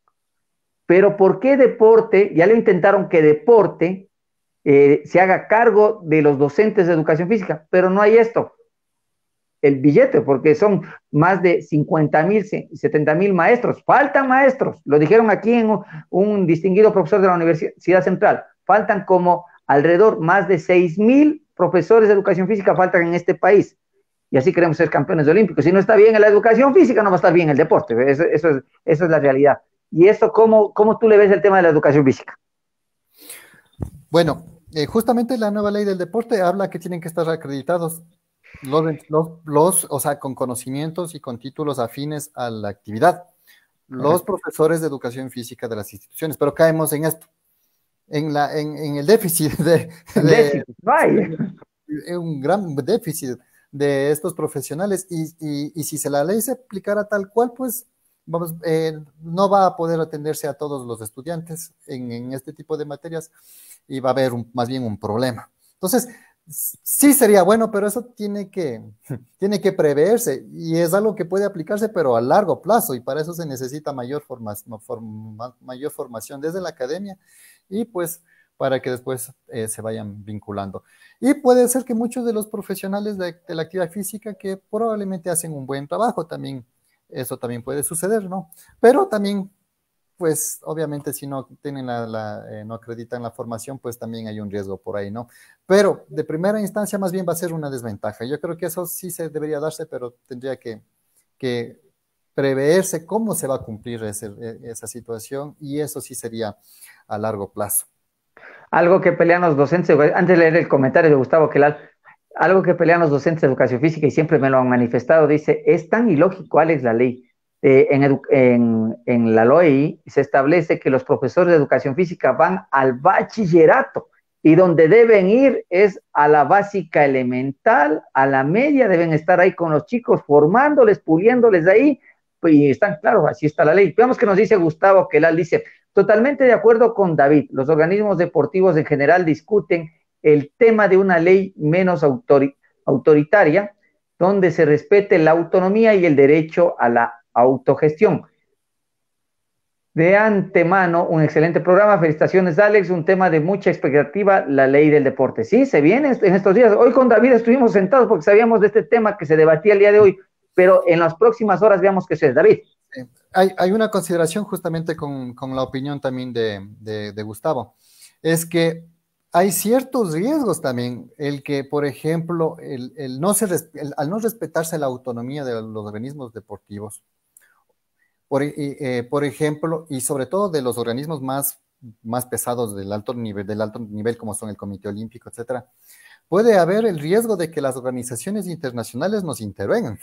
Pero ¿por qué deporte? Ya lo intentaron que deporte se haga cargo de los docentes de educación física, pero no hay esto, el billete, porque son más de 50,000, 70,000 maestros. Faltan maestros, lo dijeron aquí en un distinguido profesor de la Universidad Central. Faltan como alrededor más de 6,000 profesores de educación física faltan en este país. Y así queremos ser campeones olímpicos. Si no está bien en la educación física, no va a estar bien el deporte. Eso es la realidad. ¿Y eso cómo tú le ves el tema de la educación física? Bueno, justamente la nueva ley del deporte habla que tienen que estar acreditados o sea, con conocimientos y con títulos afines a la actividad, los Correcto. profesores de educación física de las instituciones, pero caemos en esto, en el déficit El déficit, no hay. un gran déficit de estos profesionales y si la ley se aplicara tal cual, pues vamos, no va a poder atenderse a todos los estudiantes en este tipo de materias y va a haber más bien un problema. Entonces, sí sería bueno, pero eso tiene que preverse y es algo que puede aplicarse, pero a largo plazo y para eso se necesita mayor formación desde la academia y pues para que después se vayan vinculando. Y puede ser que muchos de los profesionales de la actividad física que probablemente hacen un buen trabajo también, eso también puede suceder, ¿no? Pero también pues obviamente si no tienen no acreditan la formación, pues también hay un riesgo por ahí, ¿no? Pero de primera instancia más bien va a ser una desventaja. Yo creo que eso sí se debería darse, pero tendría que preverse cómo se va a cumplir esa situación y eso sí sería a largo plazo. Algo que pelean los docentes, antes de leer el comentario de Gustavo Quelal, algo que pelean los docentes de educación física y siempre me lo han manifestado, dice, es tan ilógico, Alex, la ley. En la LOEI se establece que los profesores de educación física van al bachillerato y donde deben ir es a la básica elemental, a la media, deben estar ahí con los chicos, formándoles, puliéndoles de ahí, y están, claro, así está la ley. Veamos que nos dice Gustavo Quelal, dice, totalmente de acuerdo con David, los organismos deportivos en general discuten el tema de una ley menos autoritaria, donde se respete la autonomía y el derecho a la autogestión. De antemano, un excelente programa. Felicitaciones, Alex. Un tema de mucha expectativa, la ley del deporte. Sí, se viene en estos días. Hoy con David estuvimos sentados porque sabíamos de este tema que se debatía el día de hoy, pero en las próximas horas veamos qué es. David. Hay una consideración justamente con la opinión también de Gustavo. Es que hay ciertos riesgos también, el que, por ejemplo, al no respetarse la autonomía de los organismos deportivos, por ejemplo, y sobre todo de los organismos más más pesados del alto nivel, como son el Comité Olímpico, etcétera, puede haber el riesgo de que las organizaciones internacionales nos intervengan.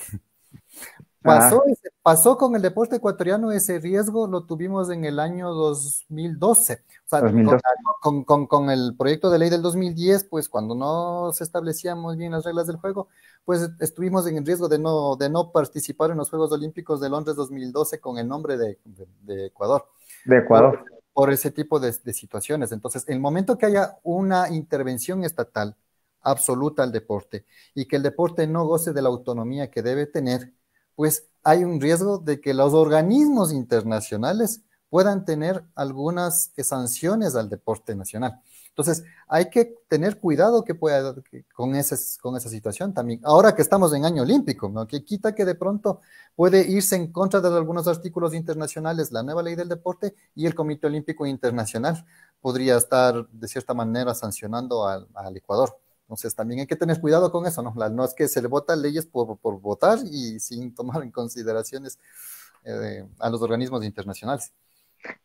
Ah, Pasó con el deporte ecuatoriano, ese riesgo lo tuvimos en el año 2012. O sea, 2002. con el proyecto de ley del 2010, pues cuando no se establecían muy bien las reglas del juego, pues estuvimos en el riesgo de no participar en los Juegos Olímpicos de Londres 2012 con el nombre de Ecuador, De por, Ecuador. por ese tipo de situaciones. Entonces, el momento que haya una intervención estatal absoluta al deporte y que el deporte no goce de la autonomía que debe tener, pues hay un riesgo de que los organismos internacionales puedan tener algunas sanciones al deporte nacional. Entonces, hay que tener cuidado con esa situación también. Ahora que estamos en año olímpico, ¿no? Que quita que de pronto puede irse en contra de algunos artículos internacionales la nueva ley del deporte y el Comité Olímpico Internacional podría estar de cierta manera sancionando al Ecuador. Entonces también hay que tener cuidado con eso, ¿no? No es que se le votan leyes por votar y sin tomar en consideraciones a los organismos internacionales.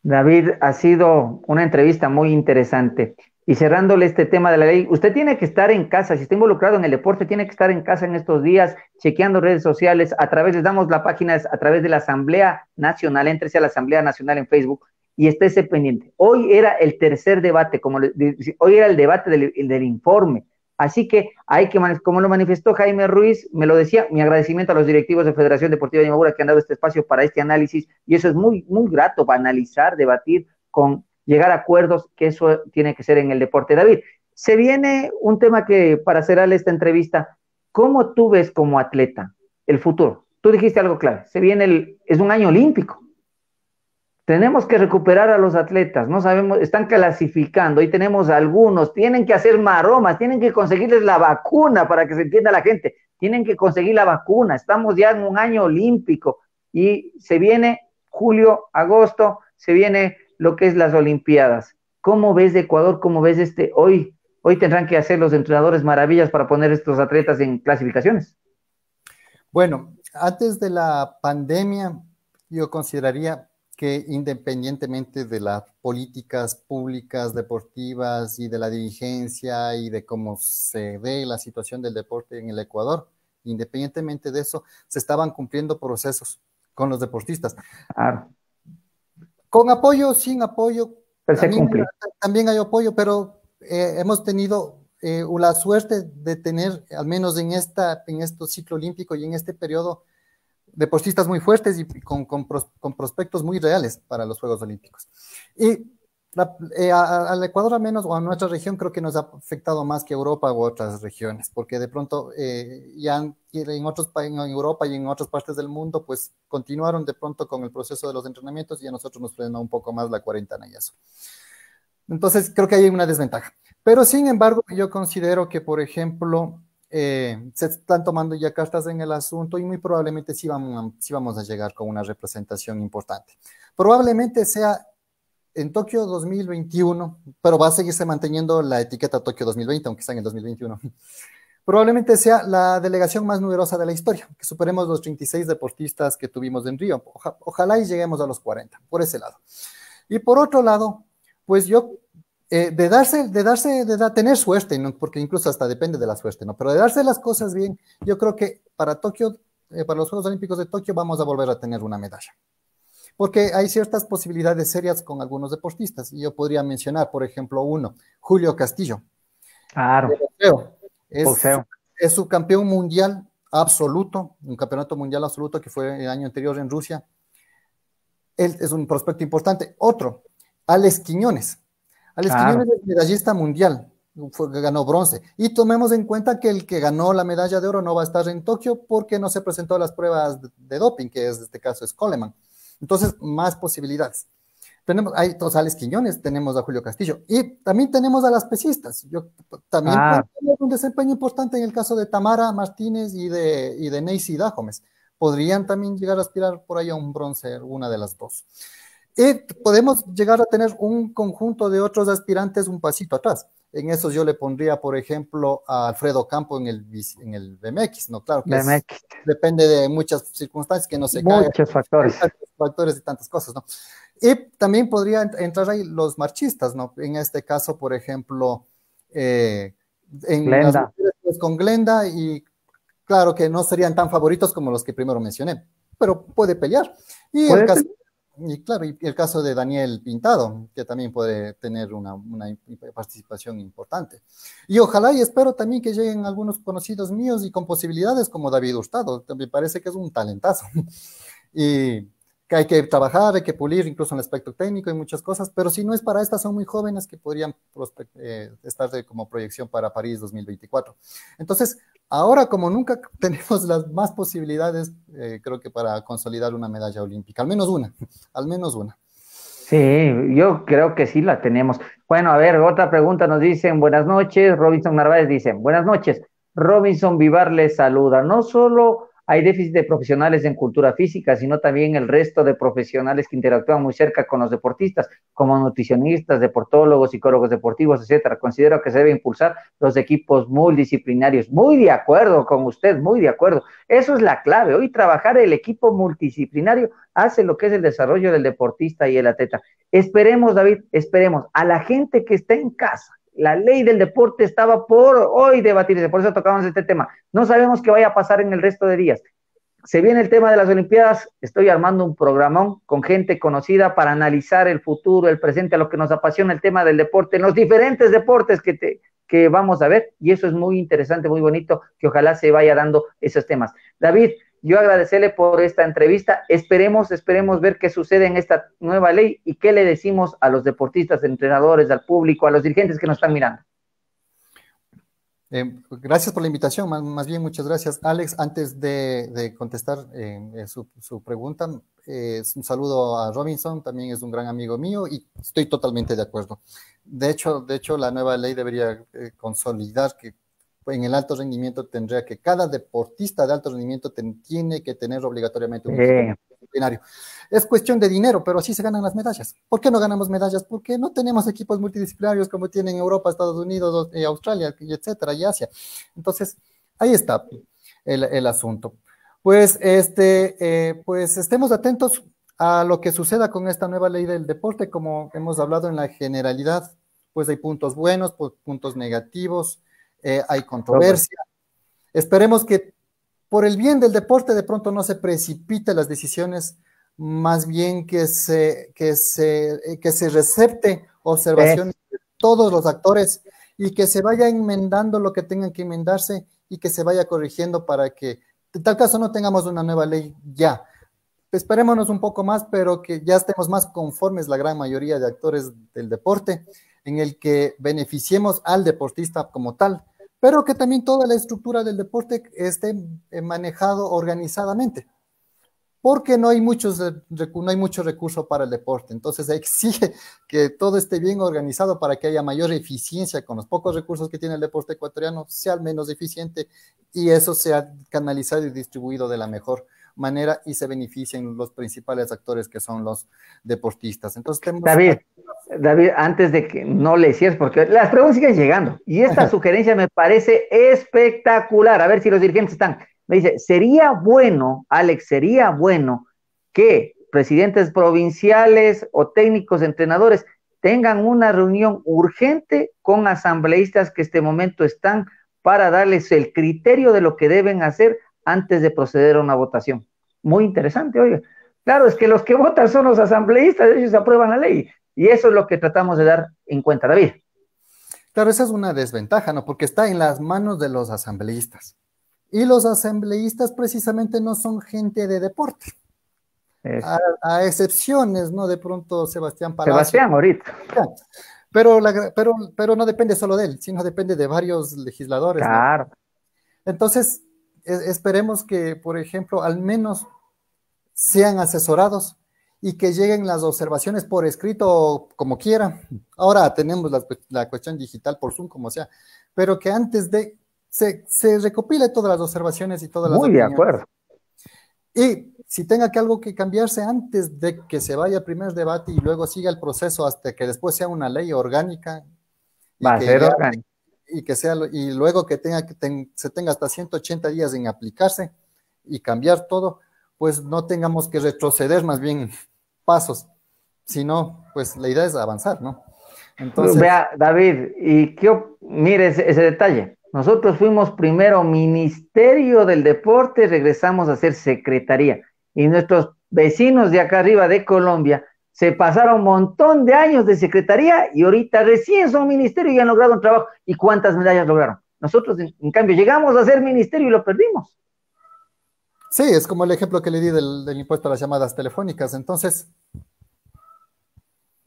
David, ha sido una entrevista muy interesante. Y cerrándole este tema de la ley, usted tiene que estar en casa, si está involucrado en el deporte, tiene que estar en casa en estos días, chequeando redes sociales, les damos la página a través de la Asamblea Nacional, éntrese a la Asamblea Nacional en Facebook y estése pendiente. Hoy era el tercer debate, hoy era el debate del informe. Así que hay que, como lo manifestó Jaime Ruiz, me lo decía, mi agradecimiento a los directivos de Federación Deportiva de Imbabura que han dado este espacio para este análisis, y eso es muy, muy grato para analizar, debatir, llegar a acuerdos, que eso tiene que ser en el deporte. David, se viene un tema que para cerrar esta entrevista, ¿cómo tú ves como atleta el futuro? Tú dijiste algo clave, es un año olímpico. Tenemos que recuperar a los atletas, no sabemos, están clasificando y tenemos algunos, tienen que hacer maromas, tienen que conseguirles la vacuna para que se entienda la gente, tienen que conseguir la vacuna, estamos ya en un año olímpico y se viene julio, agosto, se viene lo que es las Olimpiadas. ¿Cómo ves de Ecuador? ¿Cómo ves hoy tendrán que hacer los entrenadores maravillas para poner estos atletas en clasificaciones? Bueno, antes de la pandemia, yo consideraría que independientemente de las políticas públicas, deportivas y de la dirigencia y de cómo se ve la situación del deporte en el Ecuador, independientemente de eso, se estaban cumpliendo procesos con los deportistas. Claro. Con apoyo, sin apoyo, Pero se cumple. también hay apoyo, pero hemos tenido la suerte de tener, al menos en este ciclo olímpico y en este periodo, deportistas muy fuertes y con prospectos muy reales para los Juegos Olímpicos. Y al Ecuador al menos, o a nuestra región, creo que nos ha afectado más que Europa u otras regiones, porque de pronto ya en Europa y en otras partes del mundo, pues continuaron de pronto con el proceso de los entrenamientos y a nosotros nos frenó un poco más la cuarentena y eso. Entonces, creo que hay una desventaja. Pero, sin embargo, yo considero que, por ejemplo, se están tomando ya cartas en el asunto y muy probablemente sí vamos a llegar con una representación importante. Probablemente sea en Tokio 2021, pero va a seguirse manteniendo la etiqueta Tokio 2020, aunque está en el 2021. Probablemente sea la delegación más numerosa de la historia, que superemos los 36 deportistas que tuvimos en Río. Ojalá y lleguemos a los 40, por ese lado. Y por otro lado, pues yo tener suerte, ¿no? Porque incluso hasta depende de la suerte, ¿no? Pero de darse las cosas bien, yo creo que para Tokio, para los Juegos Olímpicos de Tokio, vamos a volver a tener una medalla. Porque hay ciertas posibilidades serias con algunos deportistas. Y yo podría mencionar, por ejemplo, Julio Castillo. Claro. Es su campeón mundial absoluto, un campeonato mundial absoluto que fue el año anterior en Rusia. Él es un prospecto importante. Otro, Alex Quiñones. Quiñones es medallista mundial, ganó bronce. Y tomemos en cuenta que el que ganó la medalla de oro no va a estar en Tokio porque no se presentó a las pruebas de doping, que en este caso es Coleman. Entonces, más posibilidades. Hay todos Alex Quiñones, tenemos a Julio Castillo y también tenemos a las pesistas. También tenemos un desempeño importante en el caso de Tamara Martínez y de Neisy Dajomes. Podrían también llegar a aspirar por ahí a un bronce, una de las dos. Y podemos llegar a tener un conjunto de otros aspirantes un pasito atrás. En esos yo le pondría, por ejemplo, a Alfredo Campo en el BMX, ¿no? Claro que depende de muchas circunstancias que no se caen. Muchos factores. Factores y tantas cosas, ¿no? Y también podría entrar ahí los marchistas, ¿no? En este caso, por ejemplo, en las Glenda. mujeres pues, con Glenda, y claro que no serían tan favoritos como los que primero mencioné, pero puede pelear. Y el ¿Puede caso, ser? y claro, y el caso de Daniel Pintado, que también puede tener una participación importante. Y ojalá y espero también que lleguen algunos conocidos míos y con posibilidades como David Hurtado, me parece que es un talentazo. Y que hay que trabajar, hay que pulir incluso en el aspecto técnico y muchas cosas, pero si no es para estas, son muy jóvenes que podrían estar como proyección para París 2024. Entonces, ahora como nunca tenemos las más posibilidades, creo que para consolidar una medalla olímpica, al menos una, al menos una. Sí, yo creo que sí la tenemos. Bueno, a ver, otra pregunta nos dicen, buenas noches, Robinson Narváez dice, buenas noches, Robinson Vivar les saluda. No solo hay déficit de profesionales en cultura física, sino también el resto de profesionales que interactúan muy cerca con los deportistas, como nutricionistas, deportólogos, psicólogos deportivos, etcétera. Considero que se debe impulsar los equipos multidisciplinarios. Muy de acuerdo con usted, muy de acuerdo. Eso es la clave. Hoy trabajar el equipo multidisciplinario hace lo que es el desarrollo del deportista y el atleta. Esperemos, David, esperemos a la gente que está en casa. La ley del deporte estaba por hoy debatirse, por eso tocamos este tema. No sabemos qué vaya a pasar en el resto de días. Se viene el tema de las Olimpiadas, estoy armando un programón con gente conocida para analizar el futuro, el presente, a lo que nos apasiona el tema del deporte, en los diferentes deportes que vamos a ver, y eso es muy interesante, muy bonito, que ojalá se vaya dando esos temas. David, yo agradecerle por esta entrevista, esperemos ver qué sucede en esta nueva ley y qué le decimos a los deportistas, entrenadores, al público, a los dirigentes que nos están mirando. Gracias por la invitación, más bien muchas gracias. Alex, antes de contestar su pregunta, un saludo a Robinson, también es un gran amigo mío y estoy totalmente de acuerdo. De hecho la nueva ley debería consolidar que en el alto rendimiento tendría que cada deportista de alto rendimiento tiene que tener obligatoriamente un equipo multidisciplinario. Es cuestión de dinero, pero así se ganan las medallas. ¿Por qué no ganamos medallas? Porque no tenemos equipos multidisciplinarios como tienen Europa, Estados Unidos, Australia, etcétera, y Asia. Entonces, ahí está el asunto. Pues, pues estemos atentos a lo que suceda con esta nueva ley del deporte. Como hemos hablado en la generalidad, pues hay puntos buenos, puntos negativos, hay controversia. Esperemos que por el bien del deporte de pronto no se precipite las decisiones, más bien que se recepte observaciones de todos los actores y que se vaya enmendando lo que tengan que enmendarse y que se vaya corrigiendo para que en tal caso no tengamos una nueva ley ya. Esperémonos un poco más, pero que ya estemos más conformes la gran mayoría de actores del deporte, en el que beneficiemos al deportista como tal, pero que también toda la estructura del deporte esté manejado organizadamente, porque no hay mucho recurso para el deporte, entonces exige que todo esté bien organizado para que haya mayor eficiencia con los pocos recursos que tiene el deporte ecuatoriano, sea al menos eficiente y eso sea canalizado y distribuido de la mejor manera y se beneficien los principales actores que son los deportistas. Entonces tenemos... David, antes de que no le cierres, porque las preguntas siguen llegando y esta sugerencia me parece espectacular. A ver si los dirigentes están. Me dice, sería bueno, Alex, sería bueno que presidentes provinciales o técnicos, entrenadores, tengan una reunión urgente con asambleístas que este momento están para darles el criterio de lo que deben hacer antes de proceder a una votación. Muy interesante, oiga. Claro, es que los que votan son los asambleístas, ellos aprueban la ley. Y eso es lo que tratamos de dar en cuenta, David. Claro, esa es una desventaja, ¿no? Porque está en las manos de los asambleístas. Y los asambleístas precisamente no son gente de deporte. A excepciones, ¿no? De pronto Sebastián Palacio. Sebastián, ahorita. Pero no depende solo de él, sino depende de varios legisladores, claro. ¿no? Entonces, esperemos que, por ejemplo, al menos sean asesorados y que lleguen las observaciones por escrito como quiera. Ahora tenemos la cuestión digital por Zoom, como sea, pero que antes de se recopile todas las observaciones y todas las opiniones. Muy de acuerdo. Y si tenga que algo que cambiarse antes de que se vaya al primer debate y luego siga el proceso hasta que después sea una ley orgánica. Va a ser orgánica. Y luego que se tenga hasta 180 días en aplicarse y cambiar todo, pues no tengamos que retroceder más bien pasos, Si no, pues la idea es avanzar, ¿no? Entonces, Vea, David, mire ese detalle. Nosotros fuimos primero Ministerio del Deporte, regresamos a ser Secretaría. Y nuestros vecinos de acá arriba de Colombia se pasaron un montón de años de Secretaría y ahorita recién son Ministerio y han logrado un trabajo. ¿Y cuántas medallas lograron? Nosotros, en cambio, llegamos a ser Ministerio y lo perdimos. sí, es como el ejemplo que le di del impuesto a las llamadas telefónicas. Entonces,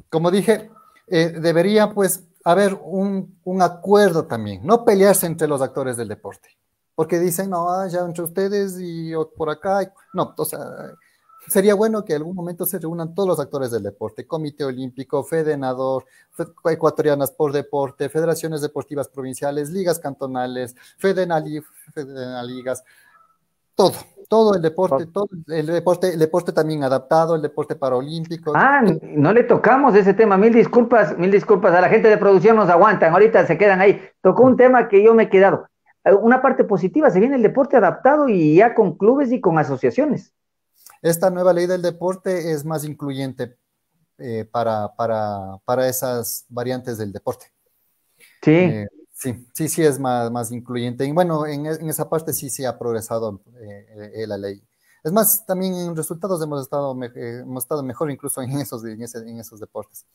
como dije, debería pues haber un acuerdo también, no pelearse entre los actores del deporte, porque dicen, no, ya entre ustedes y yo por acá, no, o sea, sería bueno que en algún momento se reúnan todos los actores del deporte, Comité Olímpico, Fedenador, Ecuatorianas por Deporte, Federaciones Deportivas Provinciales, Ligas Cantonales, Fedenaligas, todo. Todo el deporte también adaptado, el deporte paraolímpico. Ah, no le tocamos ese tema. Mil disculpas. A la gente de producción nos aguantan. Ahorita se quedan ahí. Tocó un tema que yo me he quedado. Una parte positiva, se viene el deporte adaptado y ya con clubes y con asociaciones. Esta nueva ley del deporte es más incluyente para esas variantes del deporte. Sí. Sí es más incluyente. Y bueno, en esa parte sí ha progresado la ley. Es más, también en resultados hemos estado mejor incluso en esos deportes.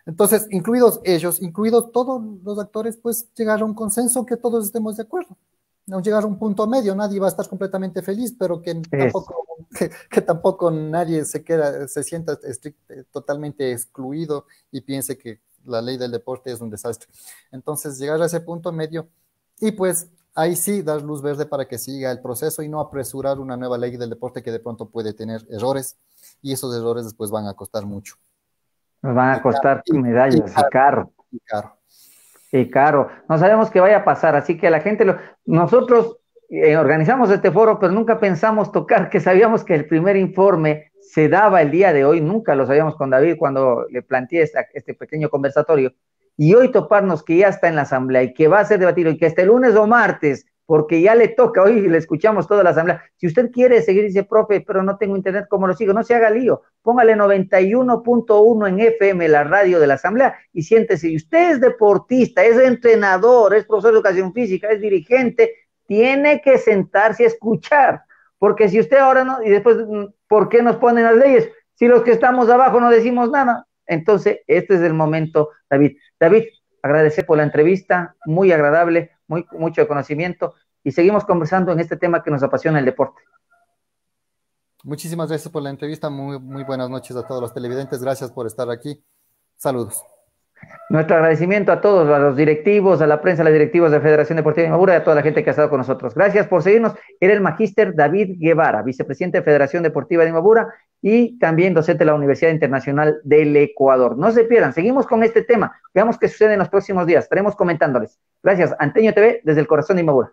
Entonces, incluidos ellos, incluidos todos los actores, pues llegar a un consenso que todos estemos de acuerdo. No llegar a un punto medio, nadie va a estar completamente feliz, pero que tampoco nadie se sienta totalmente excluido y piense que la ley del deporte es un desastre. Entonces, llegar a ese punto medio y pues ahí sí dar luz verde para que siga el proceso y no apresurar una nueva ley del deporte que de pronto puede tener errores y esos errores después van a costar mucho. Nos van a costar medallas y caro. Y caro. Y caro. No sabemos qué vaya a pasar, así que la gente, nosotros organizamos este foro, pero nunca pensamos tocar, que sabíamos que el primer informe se daba el día de hoy, nunca lo sabíamos con David cuando le planteé este pequeño conversatorio, y hoy toparnos que ya está en la asamblea y que va a ser debatido y que hasta el lunes o martes, porque ya le toca, hoy le escuchamos toda la asamblea. Si usted quiere seguir, dice, profe, pero no tengo internet, ¿cómo lo sigo? No se haga lío, póngale 91.1 en FM, la radio de la asamblea, y siéntese. Y usted es deportista, es entrenador, es profesor de educación física, es dirigente, tiene que sentarse a escuchar, porque si usted ahora no, y después, ¿por qué nos ponen las leyes? Si los que estamos abajo no decimos nada. Entonces, este es el momento, David. David, agradecer por la entrevista, muy agradable, mucho conocimiento, y seguimos conversando en este tema que nos apasiona, el deporte. Muchísimas gracias por la entrevista, muy buenas noches a todos los televidentes, gracias por estar aquí, saludos. Nuestro agradecimiento a todos, a los directivos, a la prensa, a los directivos de la Federación Deportiva de Imbabura y a toda la gente que ha estado con nosotros. Gracias por seguirnos. Era el magíster David Guevara, vicepresidente de Federación Deportiva de Imbabura y también docente de la Universidad Internacional del Ecuador. No se pierdan, seguimos con este tema. Veamos qué sucede en los próximos días. Estaremos comentándoles. Gracias, Anteño TV, desde el corazón de Imbabura.